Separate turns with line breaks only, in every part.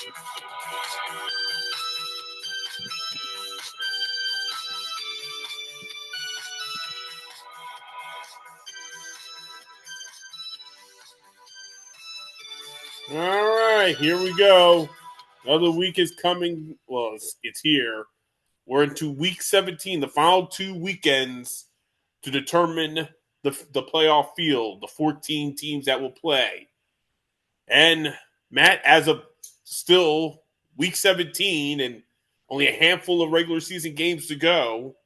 All right, here we go. Another week is coming. Well, it's here. We're into week 17, the final 2 weekends to determine the playoff field, the 14 teams that will play. And Matt, as of still week 17 and only a handful of regular season games to go,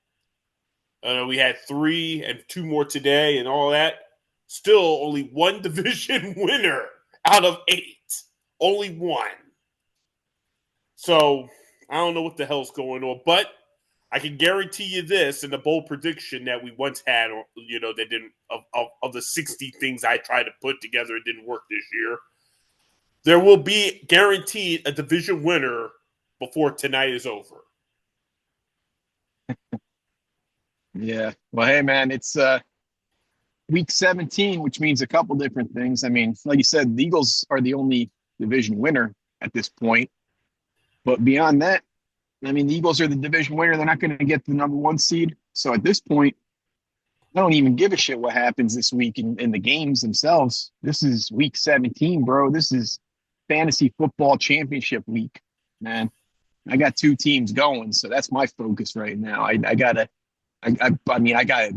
we had 3 and 2 more today and all that. Still only one division winner out of 8. Only one. So I don't know what the hell's going on, but I can guarantee you this in the bold prediction that we once had, that didn't of the 60 things I tried to put together, it didn't work this year. There will be guaranteed a division winner before tonight is over.
Yeah. Well, hey, man, it's week 17, which means a couple different things. I mean, like you said, the Eagles are the only division winner at this point. But beyond that, I mean, the Eagles are the division winner. They're not going to get the number 1 seed. So at this point, I don't even give a shit what happens this week in the games themselves. This is week 17, bro. This is fantasy football championship week, man. I got 2 teams going, so that's my focus right now. I gotta, I mean, I gotta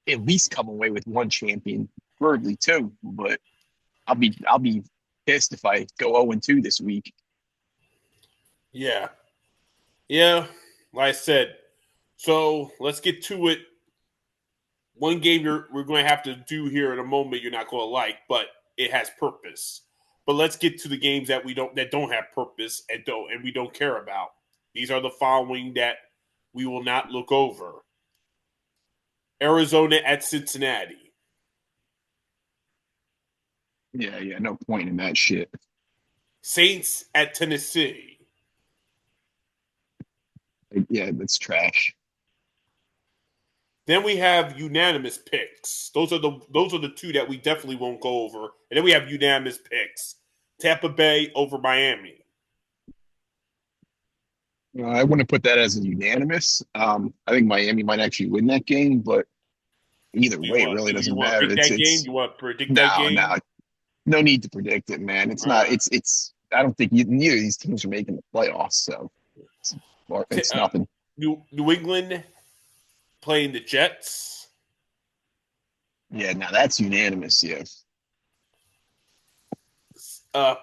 at least come away with 1 champion, preferably 2. But I'll be pissed if I go 0-2 this week.
Yeah. Like I said. So let's get to it. One game we're going to have to do here in a moment you're not going to like, but it has purpose. But let's get to the games that don't have purpose and we don't care about. These are the following that we will not look over. Arizona at Cincinnati.
Yeah, no point in that shit.
Saints at Tennessee.
Yeah, that's trash.
Then we have unanimous picks. Those are the 2 that we definitely won't go over. And then we have unanimous picks. Tampa Bay over Miami.
I wouldn't put that as a unanimous. I think Miami might actually win that game, but either way, it really
You
doesn't
want to
matter.
pick that game? You want to predict that
No,
game?
no need to predict it, man. It's not. It's. I don't think neither of these teams are making the playoffs, so it's nothing.
New England playing the Jets.
Yeah, now that's unanimous. Yeah.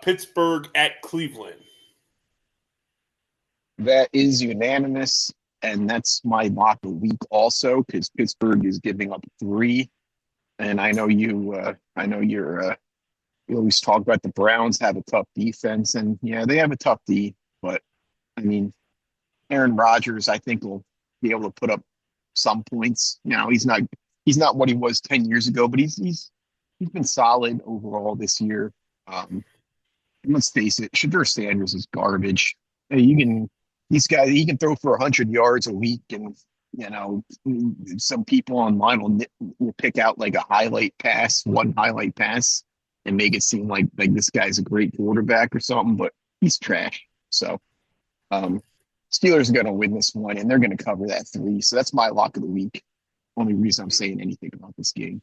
Pittsburgh at Cleveland.
That is unanimous, and that's my lock of the week also because Pittsburgh is giving up 3, and I know you. I know you're. You always talk about the Browns have a tough defense, and yeah, they have a tough D. But I mean, Aaron Rodgers, I think will be able to put up some points. He's not what he was 10 years ago, but he's been solid overall this year. Let's face it, Shadur Sanders is garbage. These guys, he can throw for 100 yards a week, and some people online will pick out like a one highlight pass, and make it seem like this guy's a great quarterback or something, but he's trash. So, Steelers are going to win this one, and they're going to cover that 3. So that's my lock of the week. Only reason I'm saying anything about this game.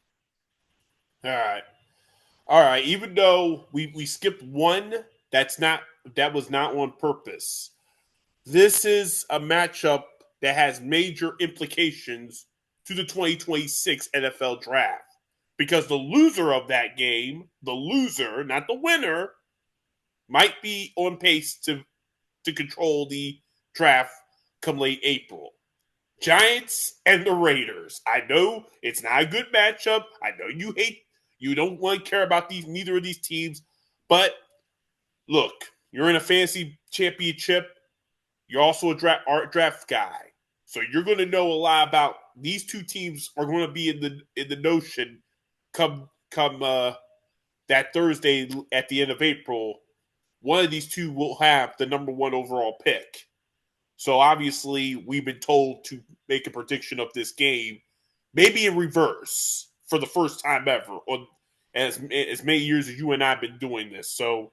All right. Even though we skipped one, that was not on purpose. This is a matchup that has major implications to the 2026 NFL draft. Because the loser of that game, the loser, not the winner, might be on pace to control the draft come late April. Giants and the Raiders. I know it's not a good matchup. I know you don't want to care about neither of these teams. But look, you're in a fantasy championship. You're also a draft guy. So you're going to know a lot about these 2 teams are going to be in the notion come that Thursday at the end of April. One of these 2 will have the number 1 overall pick. So obviously we've been told to make a prediction of this game, maybe in reverse for the first time ever, or as many years as you and I have been doing this. So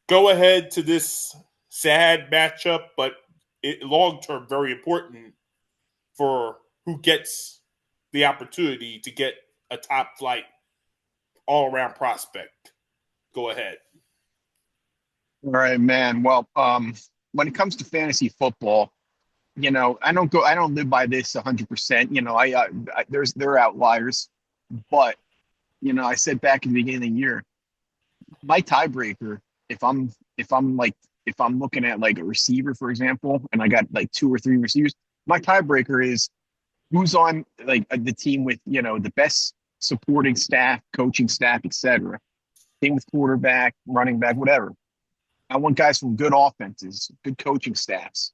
go ahead to this sad matchup, but long term very important for who gets the opportunity to get a top flight all around prospect. Go ahead.
All right, man. Well, when it comes to fantasy football, I don't live by this 100%. There are outliers, but I said back in the beginning of the year, my tiebreaker, if I'm if I'm like if I'm looking at like a receiver, for example, and I got like two or three receivers, my tiebreaker is who's on like the team with the best supporting staff, coaching staff, etc. Team with quarterback, running back, whatever. I want guys from good offenses, good coaching staffs,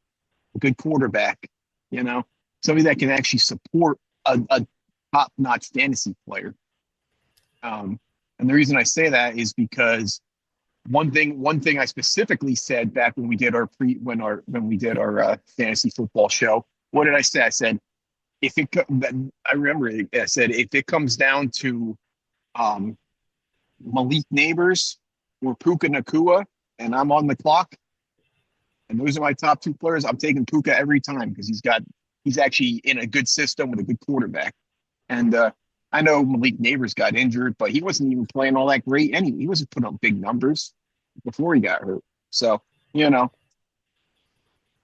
a good quarterback, you know, somebody that can actually support a top-notch fantasy player. And the reason I say that is because one thing I specifically said back when we did our fantasy football show. What did I say? I said I remember I said if it comes down to um, Malik Neighbors or Puka Nakua, and I'm on the clock, and those are my top two players, I'm taking Puka every time because he's actually in a good system with a good quarterback. And I know Malik Neighbors got injured, but he wasn't even playing all that great anyway. He wasn't putting up big numbers before he got hurt. So,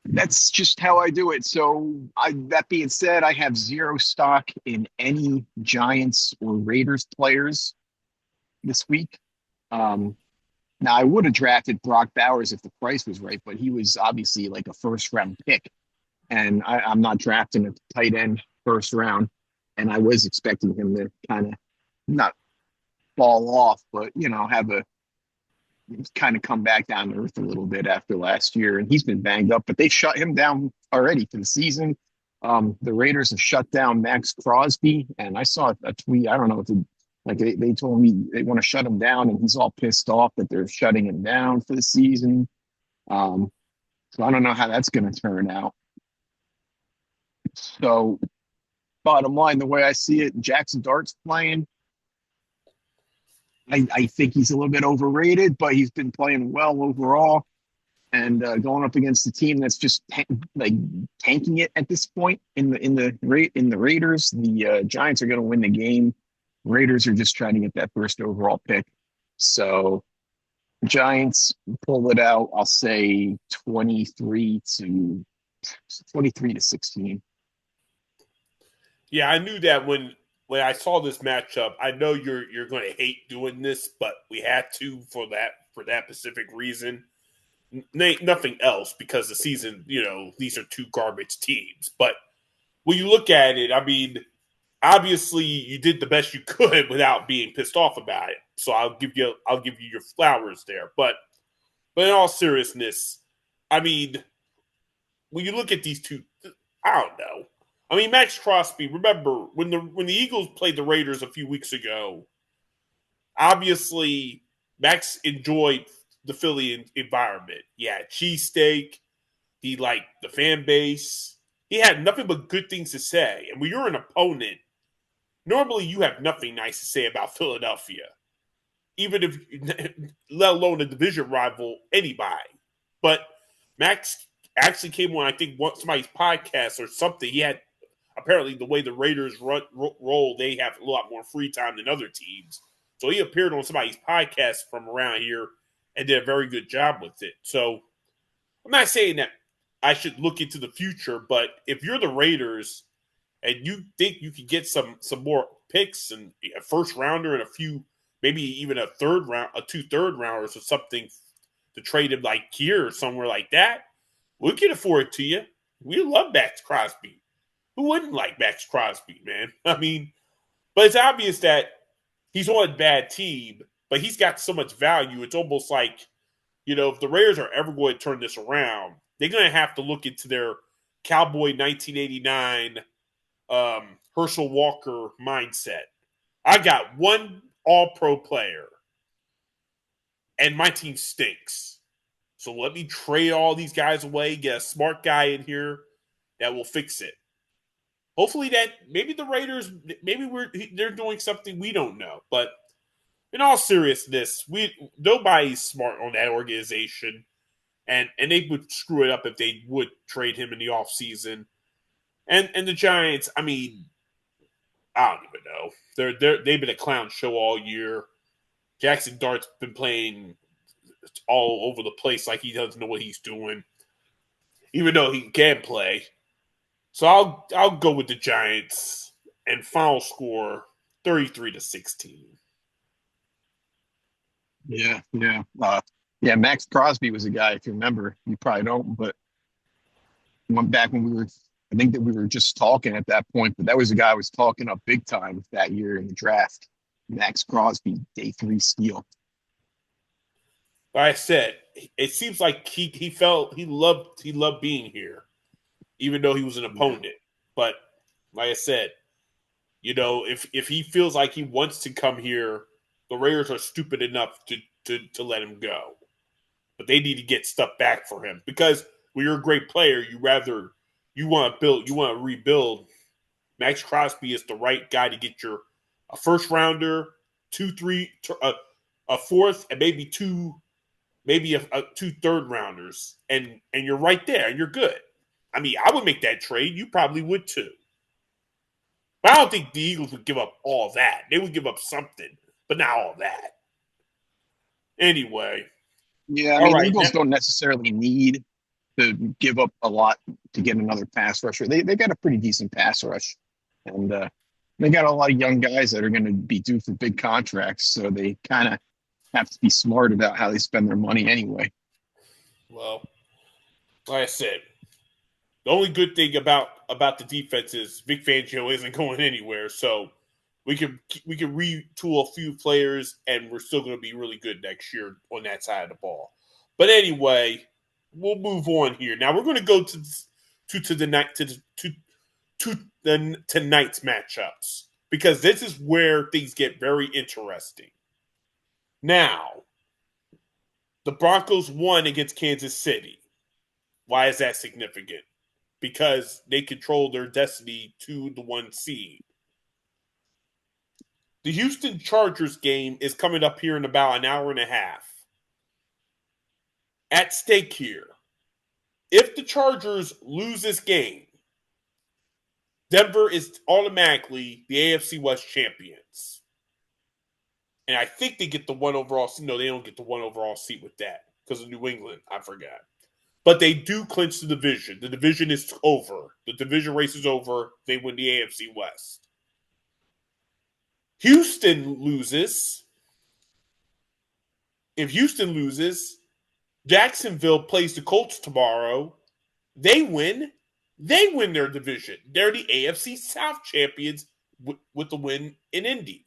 that's just how I do it. So, that being said, I have zero stock in any Giants or Raiders players this week. Now, I would have drafted Brock Bowers if the price was right, but he was obviously like a first round pick. And I'm not drafting a tight end first round. And I was expecting him to kind of not fall off, but, have a kind of come back down to earth a little bit after last year. And he's been banged up, but they shut him down already for the season. The Raiders have shut down Max Crosby. And I saw a tweet. I don't know if they told me they want to shut him down, and he's all pissed off that they're shutting him down for the season. So I don't know how that's going to turn out. So bottom line, the way I see it, Jackson Dart's playing. I think he's a little bit overrated, but he's been playing well overall. And going up against the team that's just tanking it at this point in the Raiders, the Giants are going to win the game. Raiders are just trying to get that first overall pick. So Giants pull it out. I'll say 23 to 16.
Yeah, I knew that when I saw this matchup. I know you're going to hate doing this, but we had to for that specific reason. Nothing else, because the season, these are two garbage teams. But when you look at it, I mean, obviously you did the best you could without being pissed off about it. So I'll give you your flowers there. But in all seriousness, I mean, when you look at these two, I don't know. I mean, Max Crosby, remember when the Eagles played the Raiders a few weeks ago, obviously Max enjoyed the Philly environment. He had cheesesteak. He liked the fan base. He had nothing but good things to say. And when you're an opponent, normally you have nothing nice to say about Philadelphia, even if, let alone a division rival, anybody. But Max actually came on, I think, somebody's podcast or something. He had, apparently, the way the Raiders roll, they have a lot more free time than other teams. So he appeared on somebody's podcast from around here and did a very good job with it. So I'm not saying that I should look into the future, but if you're the Raiders and you think you could get some more picks and a first rounder and a few, maybe even a two third rounders or something to trade him like here or somewhere like that, we can afford it to you. We love Max Crosby. Who wouldn't like Max Crosby, man? I mean, but it's obvious that he's on a bad team, but he's got so much value. It's almost like, if the Raiders are ever going to turn this around, they're going to have to look into their Cowboy 1989 Herschel Walker mindset. I got one all-pro player, and my team stinks. So let me trade all these guys away, get a smart guy in here that will fix it. Hopefully that maybe the Raiders, they're doing something we don't know. But in all seriousness, nobody's smart on that organization, and they would screw it up if they would trade him in the offseason. And the Giants, I mean, I don't even know. They've been a clown show all year. Jackson Dart's been playing all over the place like he doesn't know what he's doing, even though he can play. So I'll go with the Giants and final score 33-16.
Yeah. Max Crosby was a guy. If you remember, you probably don't, but went back when I think that we were just talking at that point, but that was a guy I was talking up big time that year in the draft. Max Crosby, day 3 steal.
Like I said, it seems like he felt he loved being here, even though he was an opponent. But like I said, if he feels like he wants to come here, the Raiders are stupid enough to let him go. But they need to get stuff back for him because when you're a great player, you want to rebuild. Max Crosby is the right guy to get a first rounder, 2-3, a fourth, and maybe two third rounders, and you're right there, and you're good. I mean, I would make that trade. You probably would too. But I don't think the Eagles would give up all that. They would give up something, but not all that. Anyway.
Yeah, I mean, the Eagles don't necessarily need to give up a lot to get another pass rusher. They got a pretty decent pass rush, and they got a lot of young guys that are going to be due for big contracts, so they kind of have to be smart about how they spend their money anyway.
Well, like I said, the only good thing about the defense is Vic Fangio isn't going anywhere, so we can retool a few players, and we're still going to be really good next year on that side of the ball. But anyway, we'll move on here. Now we're going to go to tonight's matchups because this is where things get very interesting. Now, the Broncos won against Kansas City. Why is that significant? Because they control their destiny to the 1 seed. The Houston Chargers game is coming up here in about an hour and a half. At stake here, if the Chargers lose this game, Denver is automatically the AFC West champions. And I think they get the 1 overall seat. No, they don't get the 1 overall seat with that because of New England. I forgot. But they do clinch the division. The division is over. The division race is over. They win the AFC West. Houston loses. If Houston loses, Jacksonville plays the Colts tomorrow. They win. They win their division. They're the AFC South champions with the win in Indy.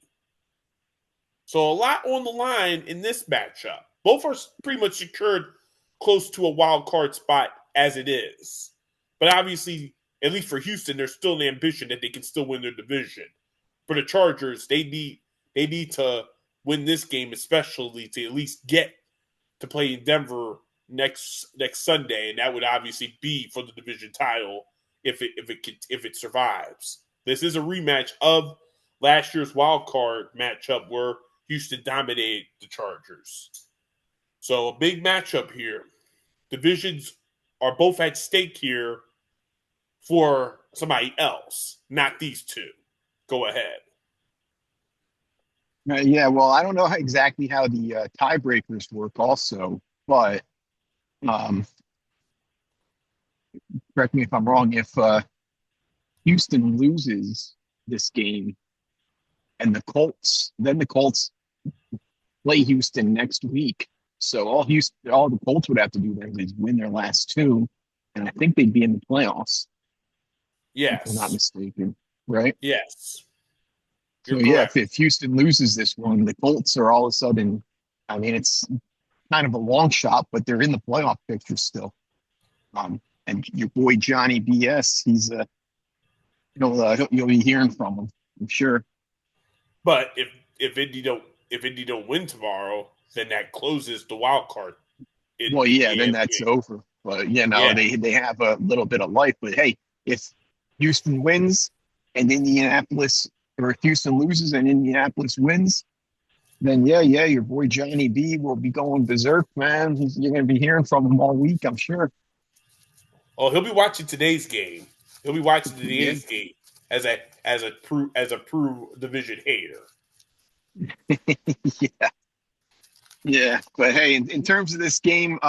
So a lot on the line in this matchup. Both are pretty much secured close to a wild card spot as it is. But obviously, at least for Houston, there's still an ambition that they can still win their division. For the Chargers, they need to win this game, especially to at least get to play in Denver next Sunday, and that would obviously be for the division title if it survives. This is a rematch of last year's wild card matchup where Houston dominated the Chargers. So a big matchup here. Divisions are both at stake here for somebody else, not these two. Go ahead.
Yeah, well, I don't know exactly how the tiebreakers work also, but correct me if I'm wrong, if Houston loses this game and the Colts play Houston next week. So all the Colts would have to do then is win their last 2, and I think they'd be in the playoffs.
Yes.
If I'm not mistaken, right?
Yes.
So yeah, if Houston loses this one, the Colts are all of a sudden, I mean, it's kind of a long shot, but they're in the playoff picture still. And your boy Johnny BS, he's you'll be hearing from him, I'm sure.
But if Indy don't win tomorrow, then that closes the wild card.
Then that's over. But they have a little bit of life. But hey, if Houston wins and Indianapolis, or if Houston loses and Indianapolis wins, then yeah, your boy Johnny B will be going berserk, man. You're going to be hearing from him all week, I'm sure.
Oh, he'll be watching today's game. He'll be watching
Yeah,
today's game as a true division hater.
yeah, yeah. But hey, in terms of this game,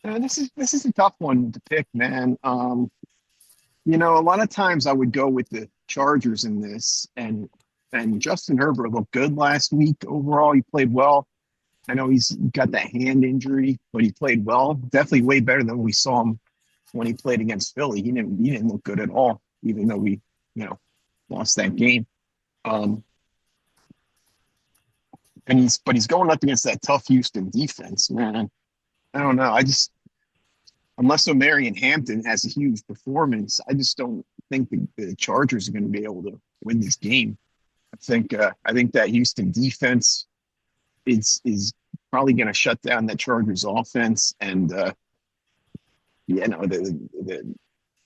this is a tough one to pick, man. A lot of times I would go with the Chargers in this, and Justin Herbert looked good last week. Overall, he played well. I know he's got that hand injury, but he played well. Definitely way better than we saw him when he played against Philly. He didn't look good at all, even though we, you know, lost that game. Um, but he's going up against that tough Houston defense, man. I don't know. I just unless Omarion Hampton has a huge performance, I just don't think the Chargers are going to be able to win this game. I think that Houston defense is probably going to shut down that Chargers offense, and the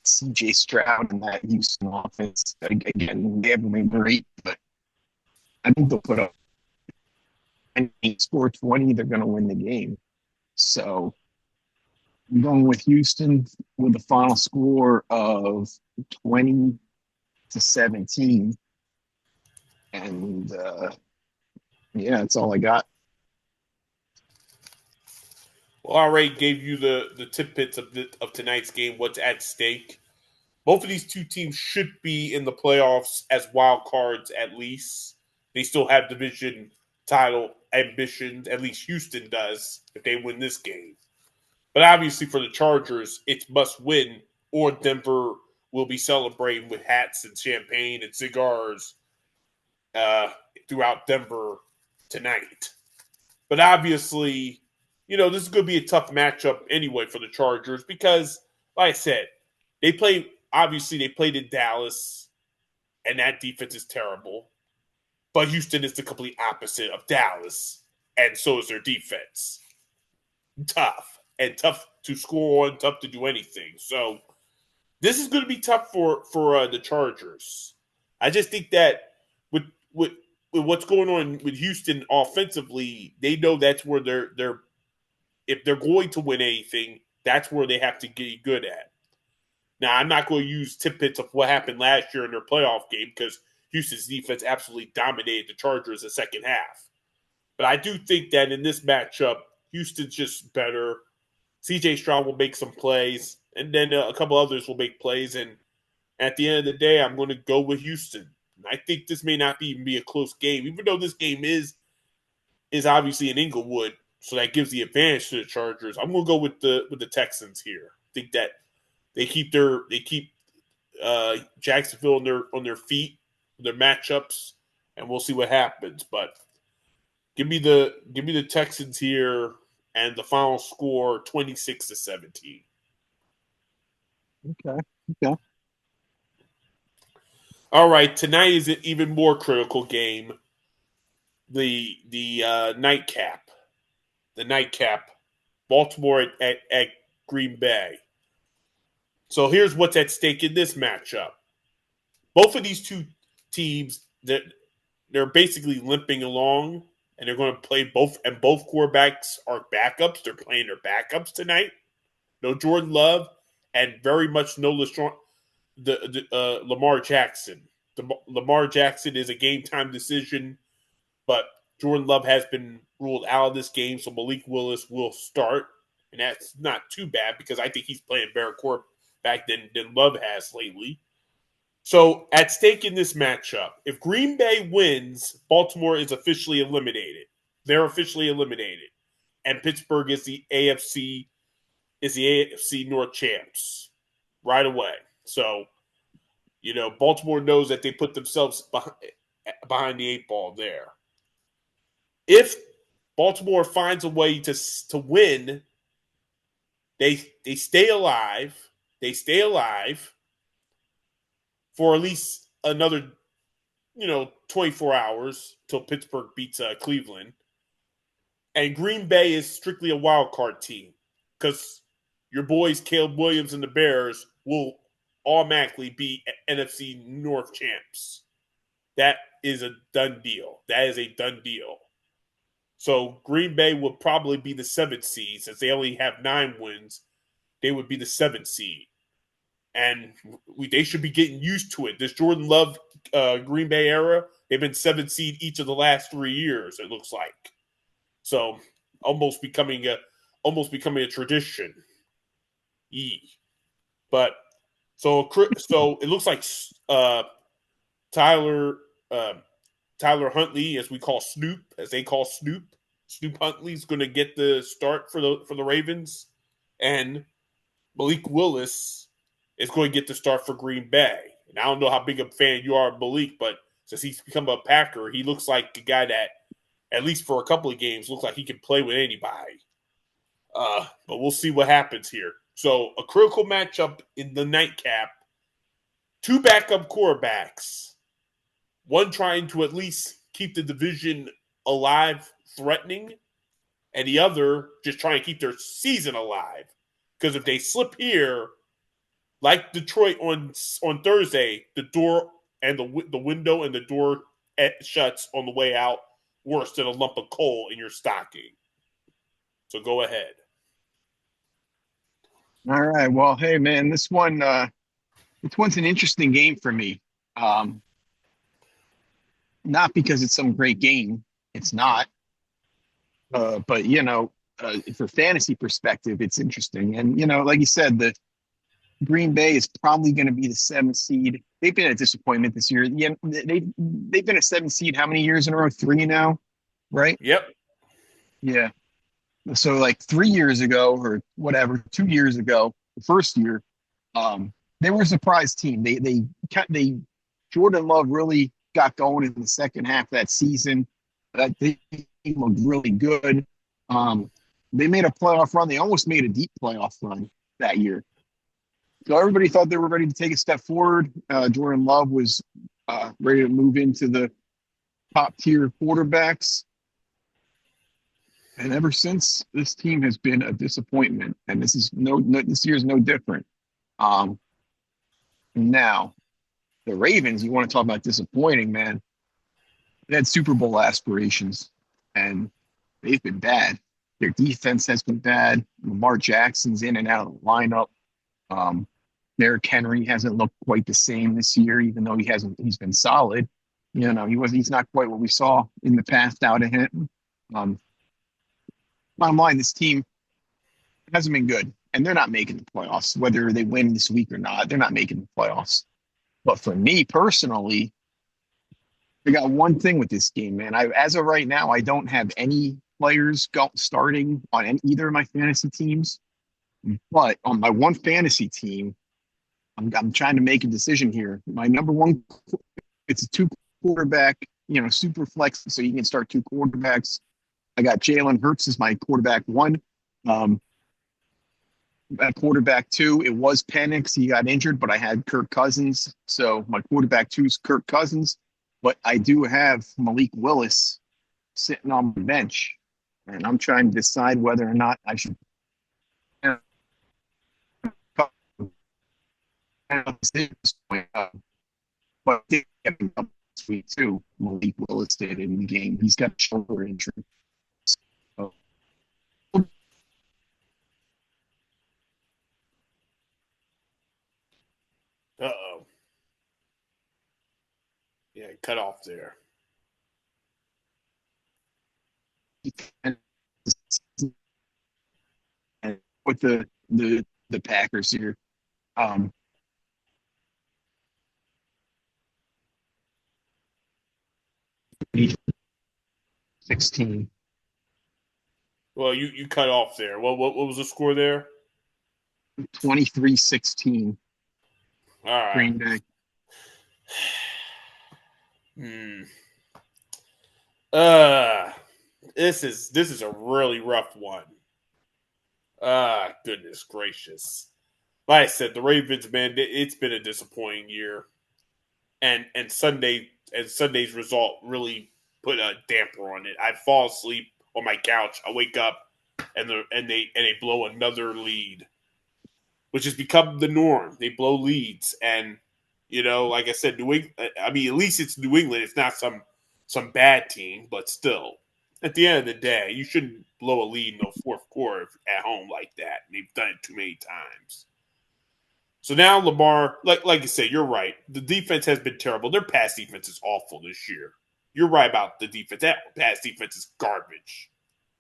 CJ Stroud and that Houston offense again they haven't been great, but I think they'll put up and score 20. They're going to win the game. So I'm going with Houston with a final score of 20-17, and yeah, that's all I got.
Well, I already gave you the tidbits of tonight's game. What's at stake? Both of these two teams should be in the playoffs as wild cards at least. They still have division title ambitions. At least Houston does if they win this game. But obviously for the Chargers, it's must win or Denver will be celebrating with hats and champagne and cigars uh, throughout Denver tonight. But obviously, this is going to be a tough matchup anyway for the Chargers because, like I said, they played in Dallas, and that defense is terrible. But Houston is the complete opposite of Dallas, and so is their defense. Tough to score on, tough to do anything. So this is going to be tough for the Chargers. I just think that with with with what's going on with Houston offensively, they know that's where they're if they're going to win anything, that's where they have to get good at. Now, I'm not going to use tidbits of what happened last year in their playoff game because Houston's defense absolutely dominated the Chargers the second half. But I do think that in this matchup, Houston's just better. CJ Stroud will make some plays, and then a couple others will make plays. And at the end of the day, I'm going to go with Houston. I think this may not even be a close game, even though this game is obviously in Inglewood, so that gives the advantage to the Chargers. I'm going to go with the Texans here. I think that they keep Jacksonville on their feet, their matchups, and we'll see what happens. But give me the Texans here, and the final score 26-17.
Okay. Okay.
All right, tonight is an even more critical game. The nightcap, Baltimore at Green Bay. So here's what's at stake in this matchup. Both of these two teams that they're basically limping along, and they're going to play both. And both quarterbacks are backups. They're playing their backups tonight. No Jordan Love, and very much no Lamar Jackson. Lamar Jackson is a game time decision, but Jordan Love has been ruled out of this game, so Malik Willis will start, and that's not too bad because I think he's playing better quarterback than Love has lately. So at stake in this matchup, if Green Bay wins, Baltimore is officially eliminated. They're officially eliminated, and Pittsburgh is the AFC North champs right away. So Baltimore knows that they put themselves behind the eight ball there. If Baltimore finds a way to win, they stay alive. They stay alive for at least another 24 hours till Pittsburgh beats Cleveland. And Green Bay is strictly a wild card team because your boys Caleb Williams and the Bears will automatically be NFC North champs. That is a done deal. That is a done deal. So Green Bay would probably be the 7th seed since they only have 9 wins. They would be the 7th seed, and they should be getting used to it. This Jordan Love Green Bay era, they've been 7th seed each of the last 3 years. It looks like so almost becoming a tradition. But so it looks like Tyler uh, Tyler Huntley, as we call Snoop, as they call Snoop. Snoop Huntley's going to get the start for the Ravens, and Malik Willis is going to get the start for Green Bay. And I don't know how big a fan you are of Malik, but since he's become a Packer, he looks like a guy that, at least for a couple of games, looks like he can play with anybody. But we'll see what happens here. So a critical matchup in the nightcap. 2 backup quarterbacks. One trying to at least keep the division alive, threatening, and the other just trying to keep their season alive. Because if they slip here, like Detroit on Thursday, the door and the window and the door shuts on the way out worse than a lump of coal in your stocking. So go ahead.
All right. Well, hey man, this one's an interesting game for me. Not because it's some great game. It's not. But for fantasy perspective, it's interesting. And like you said, the Green Bay is probably going to be the 7th seed. They've been a disappointment this year. Yeah, they've been a 7th seed how many years in a row? 3 now, right?
Yep.
Yeah. So like 3 years ago or whatever, 2 years ago, the first year, they were a surprise team. They Jordan Love really got going in the second half of that season. That team looked really good. They made a playoff run. They almost made a deep playoff run that year. So everybody thought they were ready to take a step forward. Jordan Love was ready to move into the top tier quarterbacks. And ever since, this team has been a disappointment, and this year is no different. Now, the Ravens, you want to talk about disappointing, man. They had Super Bowl aspirations, and they've been bad. Their defense has been bad. Lamar Jackson's in and out of the lineup. Derrick Henry hasn't looked quite the same this year, even though he's been solid. He's not quite what we saw in the past out of him. Bottom line, this team hasn't been good, and they're not making the playoffs. Whether they win this week or not, they're not making the playoffs. But for me personally, I got one thing with this game, man. As of right now, I don't have any players starting on either of my fantasy teams. But on my one fantasy team, I'm trying to make a decision here. My number one, it's a 2 quarterback, super flex, so you can start 2 quarterbacks. I got Jalen Hurts as my quarterback 1. At quarterback 2, it was Penix. He got injured, but I had Kirk Cousins. So my quarterback 2 is Kirk Cousins. But I do have Malik Willis sitting on the bench. And I'm trying to decide whether or not I should. But this week too, Malik Willis did in the game. He's got a shoulder injury. So,
Uh-oh. Yeah, cut off there.
with the Packers here, 16.
Well, you cut off there. What was the score there?
23-16.
All right.
Green Bay.
This is a really rough one. Goodness gracious. Like I said, the Ravens, man, it's been a disappointing year. And Sunday's result really put a damper on it. I fall asleep on my couch. I wake up and they blow another lead, which has become the norm. They blow leads, and like I said, New England. I mean, at least it's New England. It's not some bad team, but still, at the end of the day, you shouldn't blow a lead in the fourth quarter at home like that. They've done it too many times. So now Lamar, like I said, you're right. The defense has been terrible. Their pass defense is awful this year. You're right about the defense. That pass defense is garbage.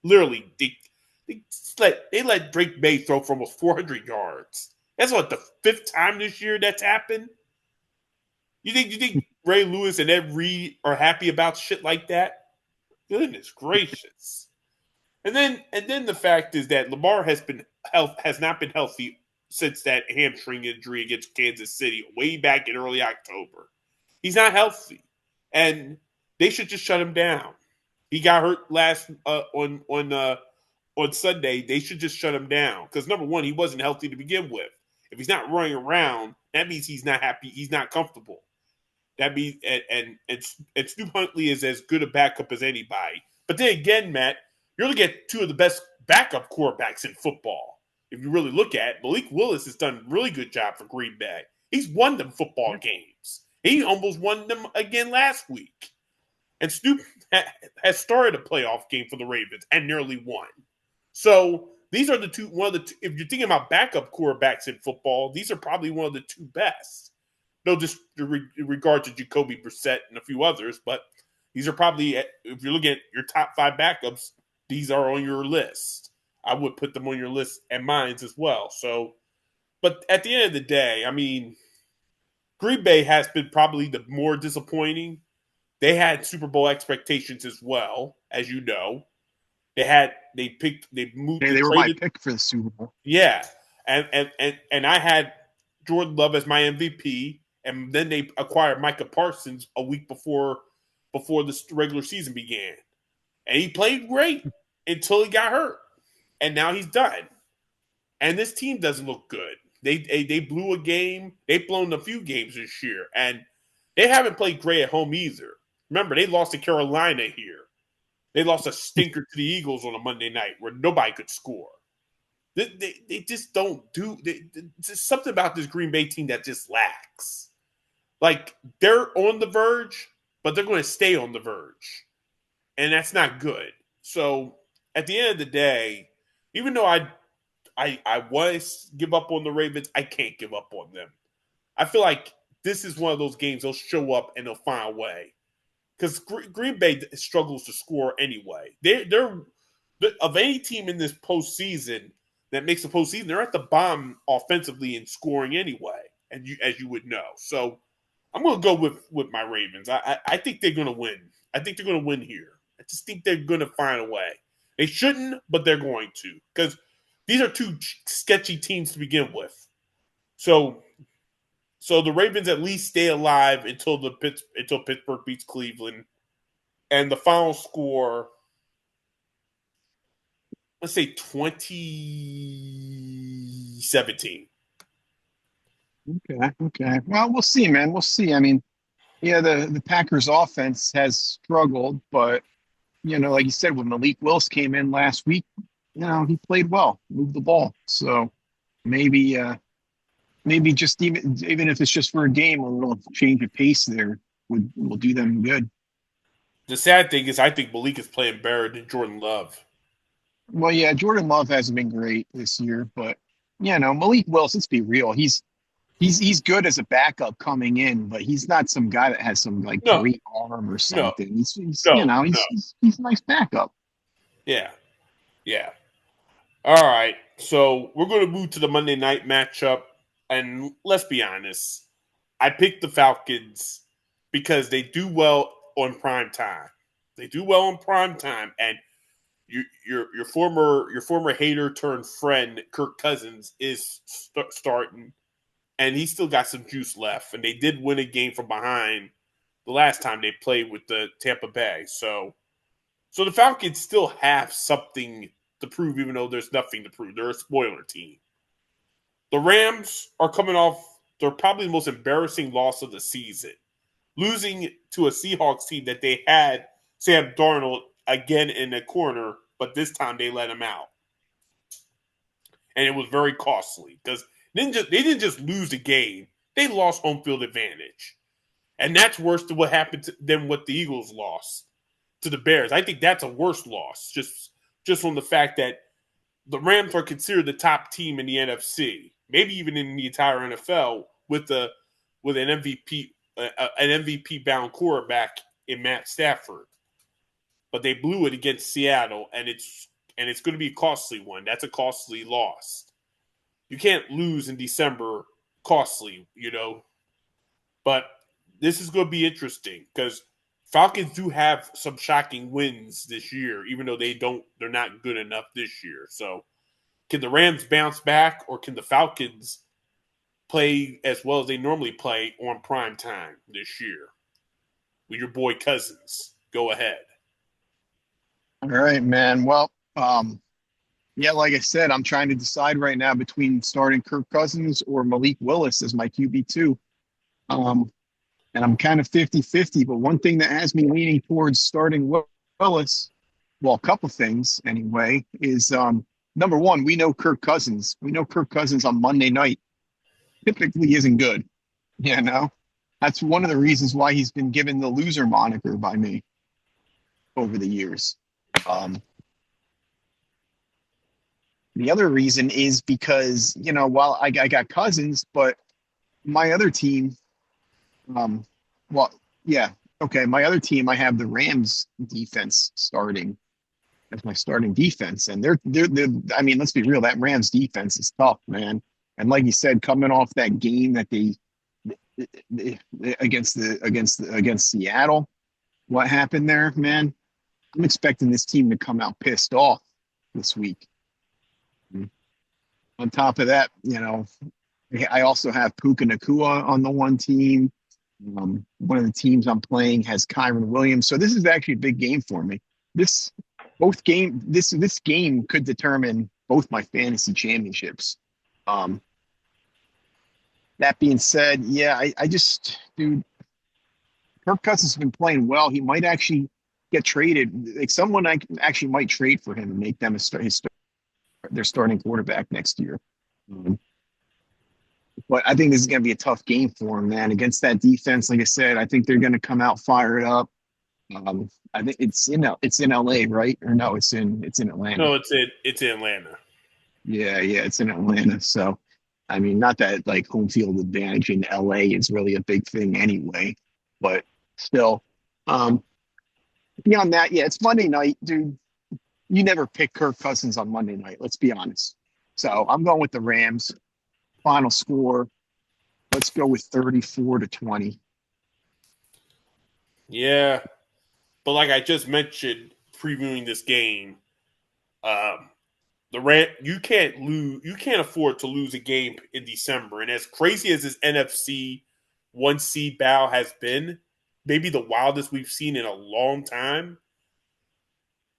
Literally, they let Drake May throw for almost 400 yards. That's what, the fifth time this year that's happened? You think Ray Lewis and Ed Reed are happy about shit like that? Goodness gracious. And then the fact is that Lamar has not been healthy since that hamstring injury against Kansas City way back in early October. He's not healthy, and they should just shut him down. He got hurt last on Sunday. They should just shut him down because, number one, he wasn't healthy to begin with. If he's not running around, that means he's not happy. He's not comfortable. That means and Snoop Huntley is as good a backup as anybody. But then again, Matt, you're looking at two of the best backup quarterbacks in football. If you really look at it, Malik Willis has done a really good job for Green Bay. He's won them football games. He almost won them again last week. And Snoop has started a playoff game for the Ravens and nearly won. So these are the two. If you're thinking about backup quarterbacks in football, these are probably one of the two best. No, just in regard to Jacoby Brissett and a few others, but these are probably, if you're looking at your top five backups, these are on your list. I would put them on your list and mine as well. So, but at the end of the day, I mean, Green Bay has been probably the more disappointing. They had Super Bowl expectations as well, as you know. They
were my pick for the Super Bowl.
Yeah, and I had Jordan Love as my MVP, and then they acquired Micah Parsons a week before the regular season began, and he played great until he got hurt, and now he's done. And this team doesn't look good. They blew a game. They've blown a few games this year, and they haven't played great at home either. Remember, they lost to Carolina here. They lost a stinker to the Eagles on a Monday night where nobody could score. They just don't do – there's something about this Green Bay team that just lacks. Like, they're on the verge, but they're going to stay on the verge. And that's not good. So, at the end of the day, even though I want to give up on the Ravens, I can't give up on them. I feel like this is one of those games they'll show up and they'll find a way. Because Green Bay struggles to score anyway. They're of any team in this postseason that makes the postseason, they're at the bottom offensively in scoring anyway, and as you would know. So I'm going to go with my Ravens. I think they're going to win. I think they're going to win here. I just think they're going to find a way. They shouldn't, but they're going to, because these are two sketchy teams to begin with. So the Ravens at least stay alive until Pittsburgh beats Cleveland. And the final score, let's say 2017.
Okay. Well, we'll see, man. We'll see. I mean, yeah, the Packers offense has struggled, but, like you said, when Malik Willis came in last week, he played well, moved the ball. So maybe just even if it's just for a game, a little change of pace there will do them good.
The sad thing is I think Malik is playing better than Jordan Love.
Well, yeah, Jordan Love hasn't been great this year, but Malik Willis, let's be real, he's good as a backup coming in, but he's not some guy that has some great arm or something. He's a nice backup.
Yeah. All right, so we're going to move to the Monday night matchup. And let's be honest, I picked the Falcons because they do well on prime time. And your former hater turned friend Kirk Cousins is starting, and he's still got some juice left. And they did win a game from behind the last time they played with the Tampa Bay. So the Falcons still have something to prove, even though there's nothing to prove. They're a spoiler team. The Rams are coming off their probably the most embarrassing loss of the season, losing to a Seahawks team that they had Sam Darnold again in the corner, but this time they let him out. And it was very costly because they didn't just lose the game. They lost home field advantage. And that's worse than what happened than what the Eagles lost. to the Bears. I think that's a worse loss, just on the fact that the Rams are considered the top team in the NFC, maybe even in the entire NFL, with an MVP bound quarterback in Matt Stafford. But they blew it against Seattle, and it's going to be a costly one. That's a costly loss. You can't lose in December costly, But this is going to be interesting because Falcons do have some shocking wins this year, even though they're not good enough this year. So can the Rams bounce back, or can the Falcons play as well as they normally play on prime time this year? With your boy Cousins. Go ahead.
All right, man. Well, yeah, like I said, I'm trying to decide right now between starting Kirk Cousins or Malik Willis as my QB2. And I'm kind of 50-50, but one thing that has me leaning towards starting Willis, well, a couple things anyway, is number one, we know Kirk Cousins. We know Kirk Cousins on Monday night typically isn't good. That's one of the reasons why he's been given the loser moniker by me over the years. The other reason is because, while I got Cousins, but my other team, my other team, I have the Rams defense starting as my starting defense. And they're I mean, let's be real, that Rams defense is tough, man. And like you said, coming off that game that they against Seattle, what happened there, man? I'm expecting this team to come out pissed off this week. On top of that, I also have Puka Nacua on the one team. One of the teams I'm playing has Kyron Williams. So this is actually a big game for me. This game could determine both my fantasy championships. That being said, yeah, dude, Kirk Cousins has been playing well. He might actually get traded. Like someone I actually might trade for him and make them their starting quarterback next year. But I think this is going to be a tough game for him, man. Against that defense, like I said, I think they're going to come out fired up. I think it's in LA, right? Or no, it's in Atlanta.
No, it's in Atlanta.
Yeah, it's in Atlanta. So, I mean, not that like home field advantage in LA is really a big thing anyway, but still. Beyond that, yeah, it's Monday night, dude. You never pick Kirk Cousins on Monday night. Let's be honest. So I'm going with the Rams. Final score, let's go with 34-20.
Yeah, but like I just mentioned, previewing this game, you can't afford to lose a game in December. And as crazy as this NFC 1 seed battle has been, maybe the wildest we've seen in a long time,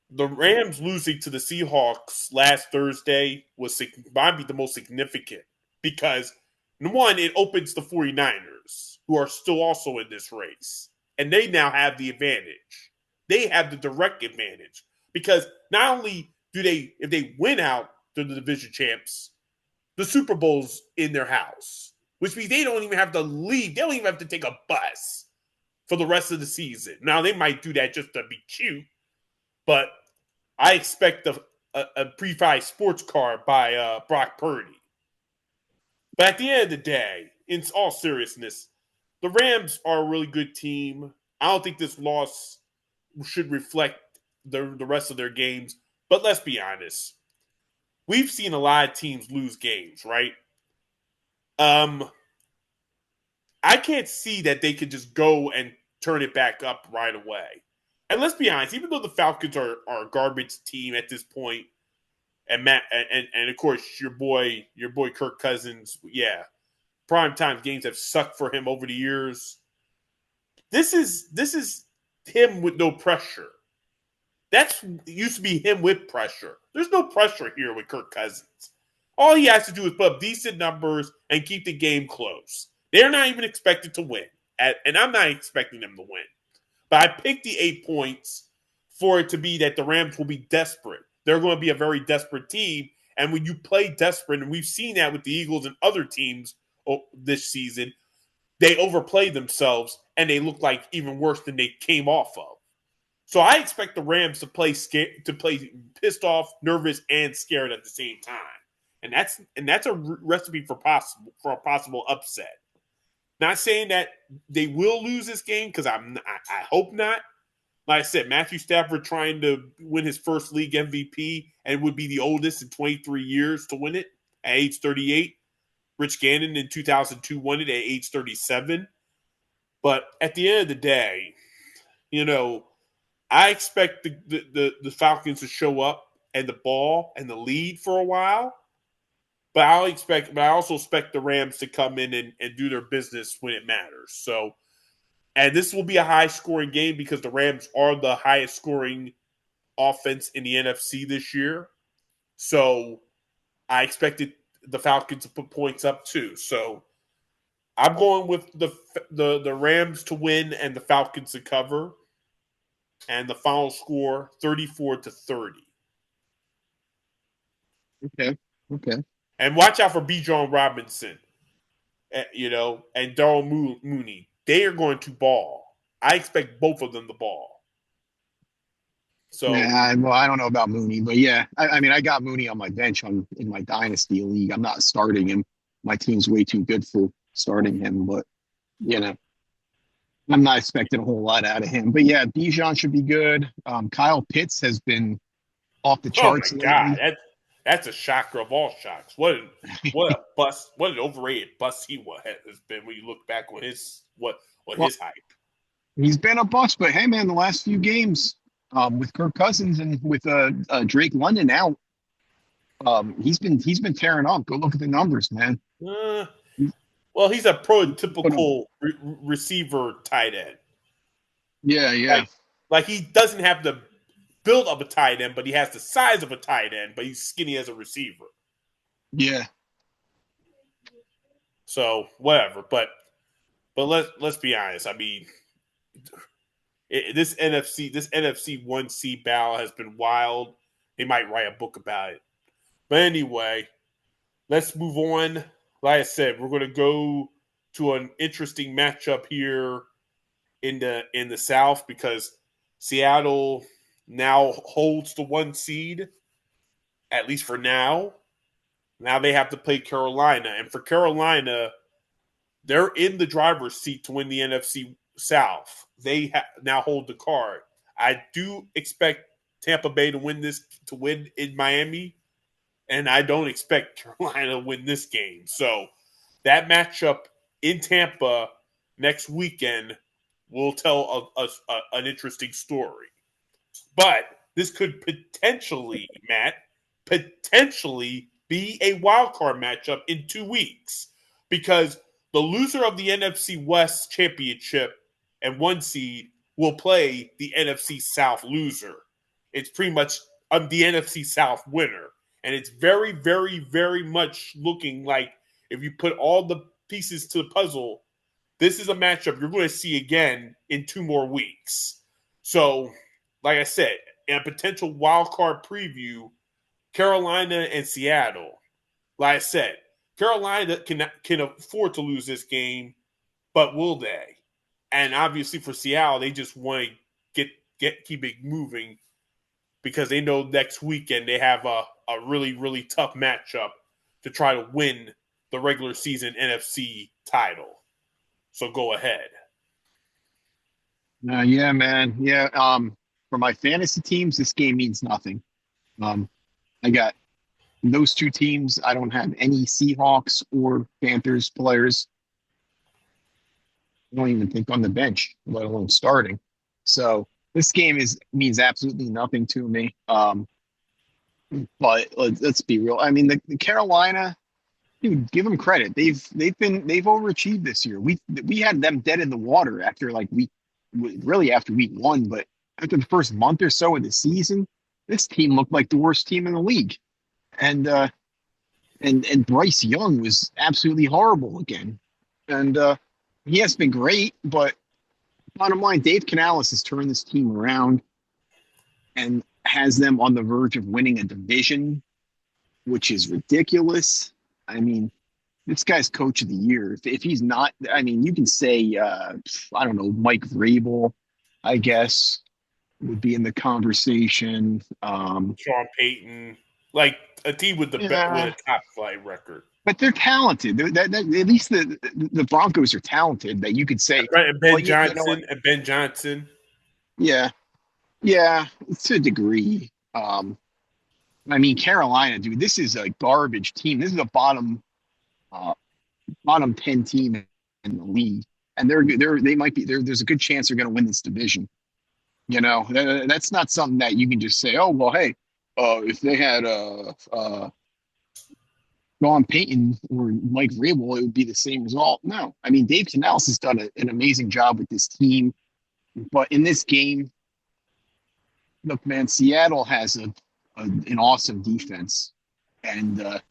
the Rams losing to the Seahawks last Thursday might be the most significant because, one, it opens the 49ers, who are still also in this race, and they now have the advantage. They have the direct advantage because not only if they win out to the division champs, the Super Bowl's in their house, which means they don't even have to leave. They don't even have to take a bus for the rest of the season. Now, they might do that just to be cute, but I expect a pre-fight sports car by Brock Purdy. But at the end of the day, in all seriousness, the Rams are a really good team. I don't think this loss should reflect the rest of their games. But let's be honest. We've seen a lot of teams lose games, right? I can't see that they could just go and turn it back up right away. And let's be honest, even though the Falcons are a garbage team at this point, and Matt and of course your boy Kirk Cousins, yeah, primetime games have sucked for him over the years. This is him with no pressure. That used to be him with pressure. There's no pressure here with Kirk Cousins. All he has to do is put up decent numbers and keep the game close. They're not even expected to win, and I'm not expecting them to win. But I picked the 8 points for it to be that the Rams will be desperate. They're going to be a very desperate team. And when you play desperate, and we've seen that with the Eagles and other teams this season, they overplay themselves and they look like even worse than they came off of. So I expect the Rams to play pissed off, nervous, and scared at the same time, and that's a recipe for a possible upset. Not saying that they will lose this game because I hope not. Like I said, Matthew Stafford trying to win his first league MVP and would be the oldest in 23 years to win it at age 38. Rich Gannon in 2002 won it at age 37. But at the end of the day, you know, I expect the Falcons to show up and the ball and the lead for a while. But I also expect the Rams to come in and do their business when it matters. So, and this will be a high scoring game because the Rams are the highest scoring offense in the NFC this year. So I expected the Falcons to put points up too. So I'm going with the Rams to win and the Falcons to cover. And the final score 34-30.
Okay. Okay.
And watch out for Bijan Robinson, and Darrell Mooney. They are going to ball. I expect both of them to ball. So,
Well, I don't know about Mooney, but yeah, I mean, I got Mooney on my bench in my dynasty league. I'm not starting him. My team's way too good for starting him, but you know, I'm not expecting a whole lot out of him. But yeah, Bijan should be good. Kyle Pitts has been off the
oh my
charts
God,
lately.
that's a shocker of all shocks. What a bust! What an overrated bust he has been when you look back on his
Well,
his hype.
he's been a bust, but hey, man, the last few games, with Kirk Cousins and with Drake London out, he's been tearing up. Go look at the numbers, man.
Uh,
He's
well, he's a
put him-
prototypical receiver tight end.
Yeah, yeah,
Like he doesn't have the build of a tight end, but he has the size of a tight end, but he's skinny as a receiver.
yeah.
So whatever. But let's be honest. I mean, this NFC 1C battle has been wild. They might write a book about it. But anyway, let's move on. Like I said, we're going to go to an interesting matchup here in the South because Seattle now holds the 1 seed, at least for now. Now they have to play Carolina, and for Carolina, they're in the driver's seat to win the NFC South. They now hold the card. I do expect Tampa Bay to win in Miami, and I don't expect Carolina to win this game. So that matchup in Tampa next weekend will tell an interesting story. But this could potentially, Matt, be a wild card matchup in 2 weeks because the loser of the NFC West championship and 1 seed will play the NFC South loser. It's pretty much the NFC South winner. And it's very, very, very much looking like if you put all the pieces to the puzzle, this is a matchup you're going to see again in 2 more weeks. So, like I said, in a potential wild card preview, Carolina and Seattle. Like I said, Carolina can afford to lose this game, but will they? And obviously for Seattle, they just want to keep it moving because they know next weekend they have a really, really tough matchup to try to win the regular season NFC title. So go ahead.
Yeah, man. Yeah. For my fantasy teams, this game means nothing. I got those 2 teams. I don't have any Seahawks or Panthers players. I don't even think on the bench, let alone starting. So this game means absolutely nothing to me. But let's be real. I mean, the Carolina, dude, give them credit. They've overachieved this year. We had them dead in the water after after week 1, but after the first month or so of the season, this team looked like the worst team in the league. And Bryce Young was absolutely horrible again. And he has been great, but bottom line, Dave Canales has turned this team around and has them on the verge of winning a division, which is ridiculous. I mean, this guy's coach of the year. If he's not, I mean, you can say, I don't know, Mike Vrabel, I guess. would be in the conversation.
Sean Payton, like a team with with
Yeah,
a top flight record.
but they're talented. At least the Broncos are talented. That you could say,
Right, and
well,
Ben
you know what?
Johnson and Ben Johnson.
Yeah, yeah, to a degree. I mean, Carolina, dude, this is a garbage team. This is a uh, bottom 10 team in the league, and they might be there. There's a good chance they're going to win this division. That's not something that you can just say, oh well, hey, if they had Sean Payton or Mike Vrabel, it would be the same result. No, I mean Dave Canales has done an amazing job with this team, but in this game, look, man, Seattle has an awesome defense, and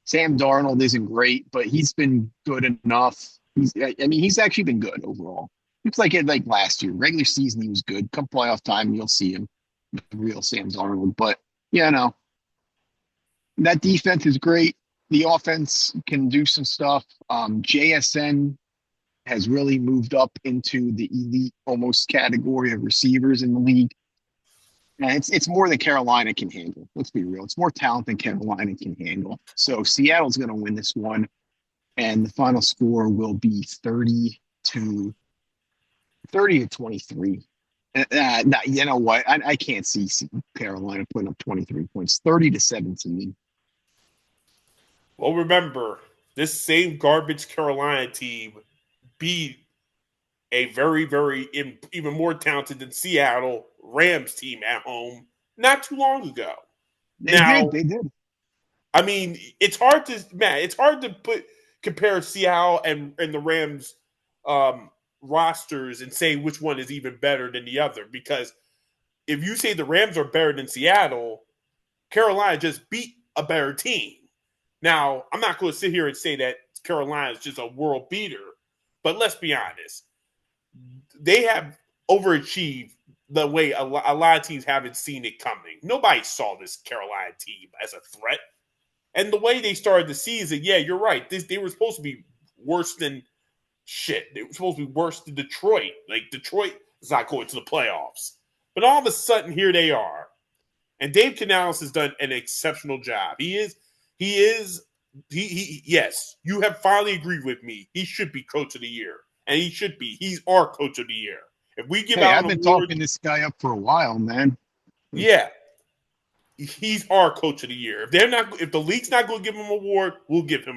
Sam Darnold isn't great, but he's been good enough. I mean, he's actually been good overall. It's like last year, regular season, he was good. Come playoff time, you'll see him, the real Sam Darnold. But yeah, no, that defense is great. The offense can do some stuff. JSN has really moved up into the elite almost category of receivers in the league. And it's more than Carolina can handle. Let's be real. It's more talent than Carolina can handle. So Seattle's going to win this one, and the final score will be 30 to 23. You know what? I can't see Carolina putting up 23 points. 30 to 17.
Well, remember, this same garbage Carolina team beat a very, very even more talented than Seattle Rams team at home not too long ago.
They did.
Now,
They did.
I mean, it's hard to compare Seattle and the Rams rosters and say which one is even better than the other, because if you say the Rams are better than Seattle, Carolina just beat a better team. Now, I'm not going to sit here and say that Carolina is just a world beater, but let's be honest. They have overachieved the way a lot of teams haven't seen it coming. Nobody saw this Carolina team as a threat. And the way they started the season, yeah, you're right. They were supposed to be worse than shit. They were supposed to be worse than Detroit. Like, Detroit is not going to the playoffs. But all of a sudden, here they are. And Dave Canales has done an exceptional job. Yes, you have finally agreed with me. He should be coach of the year. And he should be. He's our coach of the year. If we give
Hey,
out
I've
an
been
award,
talking this guy up for a while, man.
yeah, he's our coach of the year. If the league's not going to give him an award, we'll give him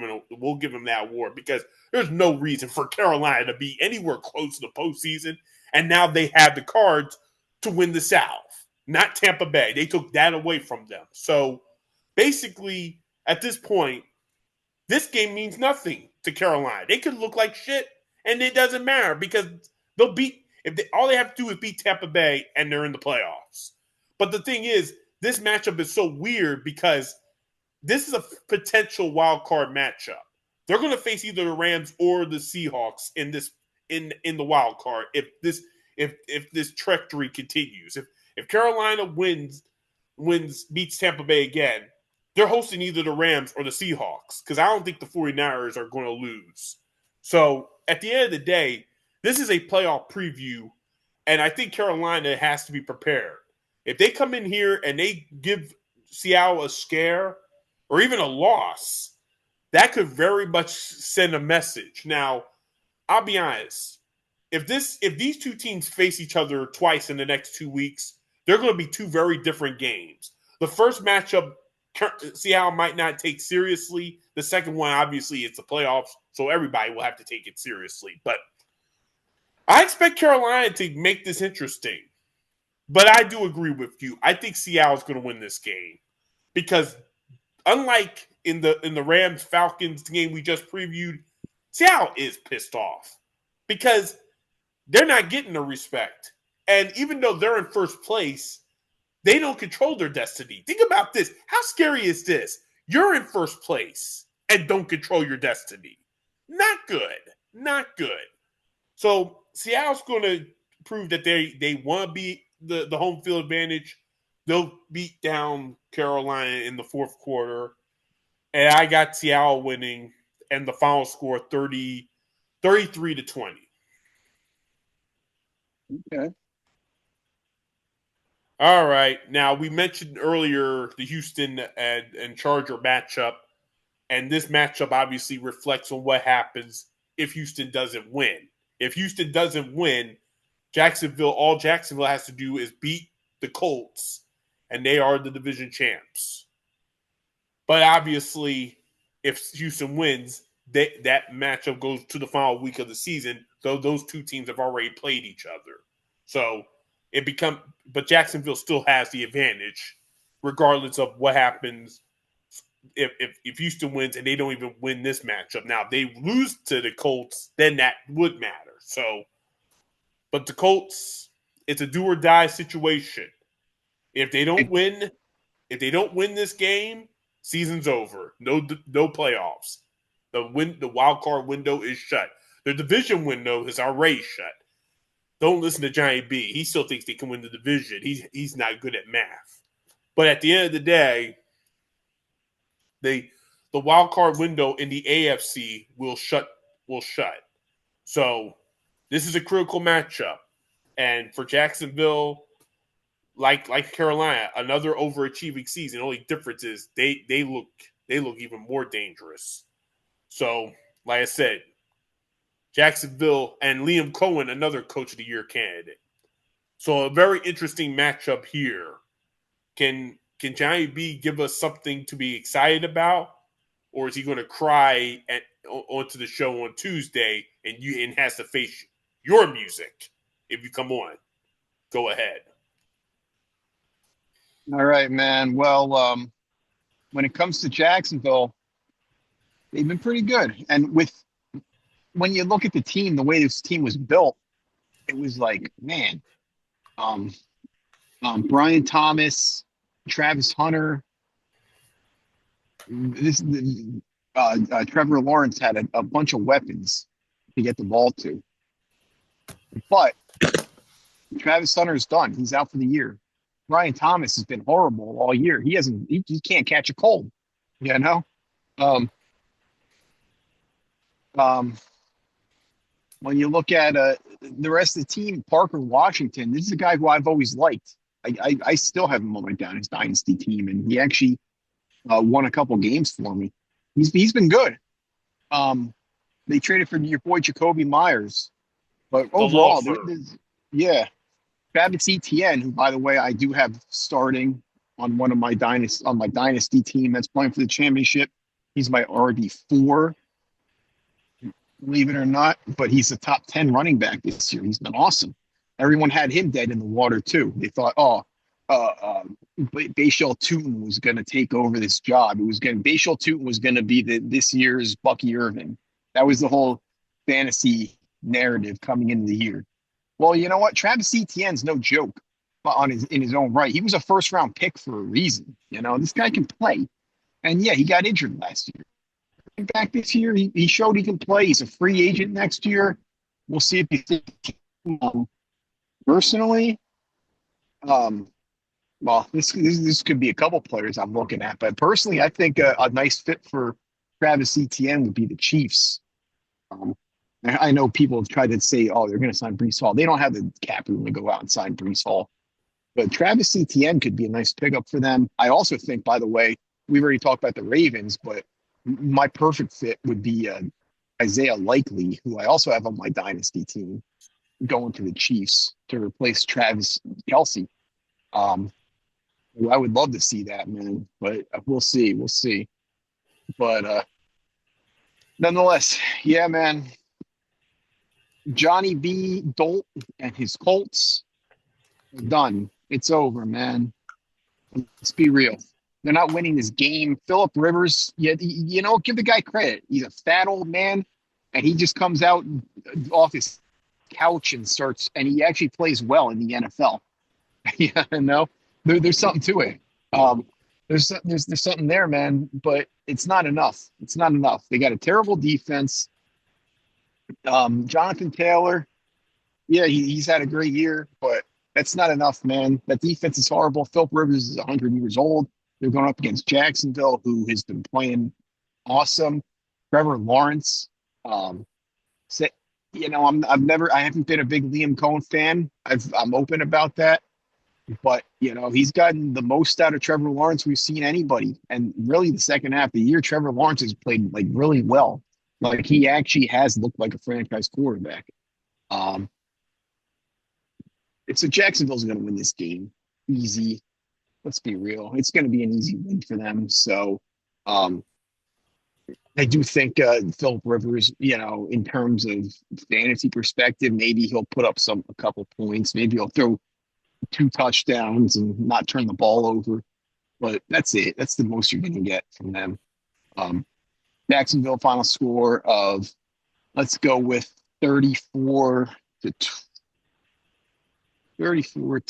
that award, because there's no reason for Carolina to be anywhere close to the postseason. And now they have the cards to win the South, not Tampa Bay. They took that away from them. So basically, at this point, this game means nothing to Carolina. They could look like shit, and it doesn't matter, because they'll beat all they have to do is beat Tampa Bay, and they're in the playoffs. But the thing is, this matchup is so weird because this is a potential wild card matchup. They're going to face either the Rams or the Seahawks in the wild card if this trajectory continues. If Carolina beats Tampa Bay again, they're hosting either the Rams or the Seahawks, because I don't think the 49ers are going to lose. So at the end of the day, this is a playoff preview, and I think Carolina has to be prepared. If they come in here and they give Seattle a scare or even a loss, that could very much send a message. Now, I'll be honest. If these two teams face each other twice in the next 2 weeks, they're going to be two very different games. The first matchup, Seattle might not take seriously. The second one, obviously, it's the playoffs, so everybody will have to take it seriously. But I expect Carolina to make this interesting. But I do agree with you. I think Seattle's going to win this game, because unlike in the Rams Falcons game we just previewed, Seattle is pissed off because they're not getting the respect. And even though they're in first place, they don't control their destiny. Think about this. How scary is this? You're in first place and don't control your destiny. Not good. Not good. So Seattle's going to prove that they want to be the home field advantage. They'll beat down Carolina in the fourth quarter. And I got Seattle winning, and the final score 33 to 20.
Okay.
All right. Now we mentioned earlier the Houston and Charger matchup, and this matchup obviously reflects on what happens if Houston doesn't win. If Houston doesn't win, all Jacksonville has to do is beat the Colts, and they are the division champs. But obviously, if Houston wins, that matchup goes to the final week of the season, though those two teams have already played each other. So but Jacksonville still has the advantage, regardless of what happens if Houston wins and they don't even win this matchup. Now, if they lose to the Colts, then that would matter. So, but the Colts, it's a do or die situation. If they don't win, if they don't win this game, season's over. No playoffs. The wild card window is shut. The division window is already shut. Don't listen to Johnny B. He still thinks they can win the division. He's not good at math. But at the end of the day, the wild card window in the AFC will shut. So this is a critical matchup, and for Jacksonville, like Carolina, another overachieving season. Only difference is they look even more dangerous. So, like I said, Jacksonville and Liam Cohen, another Coach of the Year candidate. So a very interesting matchup here. Can Johnny B give us something to be excited about, or is he going to cry onto the show on Tuesday and has to face your music if you come on? Go ahead.
All right, man. Well, when it comes to Jacksonville, they've been pretty good. And when you look at the team, the way this team was built, it was like, man, um, Brian Thomas, Travis Hunter, Trevor Lawrence had a bunch of weapons to get the ball to. But Travis Hunter's done. He's out for the year. Brian Thomas has been horrible all year. He can't catch a cold, you know? Um, um, when you look at the rest of the team, Parker Washington, this is a guy who I've always liked. I still have him on my dynasty team, and he actually won a couple games for me. He's been good. They traded for your boy Jacoby Myers, but overall, yeah, Travis Etienne, who by the way I do have starting on my dynasty team that's playing for the championship. He's my RB4, believe it or not, but he's the top 10 running back this year. He's been awesome. Everyone had him dead in the water too. They thought, Bashal Tootin was going to take over this job. Bashal Tootin was going to be this year's Bucky Irving. That was the whole fantasy narrative coming into the year. Well, you know what? Travis Etienne's no joke in his own right. He was a first round pick for a reason. You know, this guy can play. And yeah, he got injured last year. Back this year, he showed he can play. He's a free agent next year. We'll see if he's personally. Well, this could be a couple players I'm looking at, but personally, I think a nice fit for Travis Etienne would be the Chiefs. I know people have tried to say, they're going to sign Breece Hall. They don't have the cap room to go out and sign Breece Hall. But Travis Etienne could be a nice pickup for them. I also think, by the way, we've already talked about the Ravens, but my perfect fit would be Isaiah Likely, who I also have on my dynasty team, going to the Chiefs to replace Travis Kelce. I would love to see that, man, but we'll see. We'll see. But nonetheless, yeah, man. Johnny B. Dolt and his Colts are done. It's over, man. Let's be real. They're not winning this game. Phillip Rivers, give the guy credit. He's a fat old man, and he just comes out off his couch and he actually plays well in the NFL. There's something to it. There's something there, man, but it's not enough. It's not enough. They got a terrible defense. Jonathan Taylor, yeah, he's had a great year, but that's not enough, man. That defense is horrible. Phillip Rivers is 100 years old. They're going up against Jacksonville, who has been playing awesome. Trevor Lawrence. I haven't been a big Liam Cohen fan. I'm open about that. But he's gotten the most out of Trevor Lawrence we've seen anybody. And really, the second half of the year, Trevor Lawrence has played like really well. Like he actually has looked like a franchise quarterback. Um, it's a Jacksonville's going to win this game easy. Let's be real; it's going to be an easy win for them. So, um, I do think Philip Rivers, in terms of fantasy perspective, maybe he'll put up a couple points. Maybe he'll throw 2 touchdowns and not turn the ball over. But that's it. That's the most you're going to get from them. Um, Jacksonville final score of, let's go with 34 to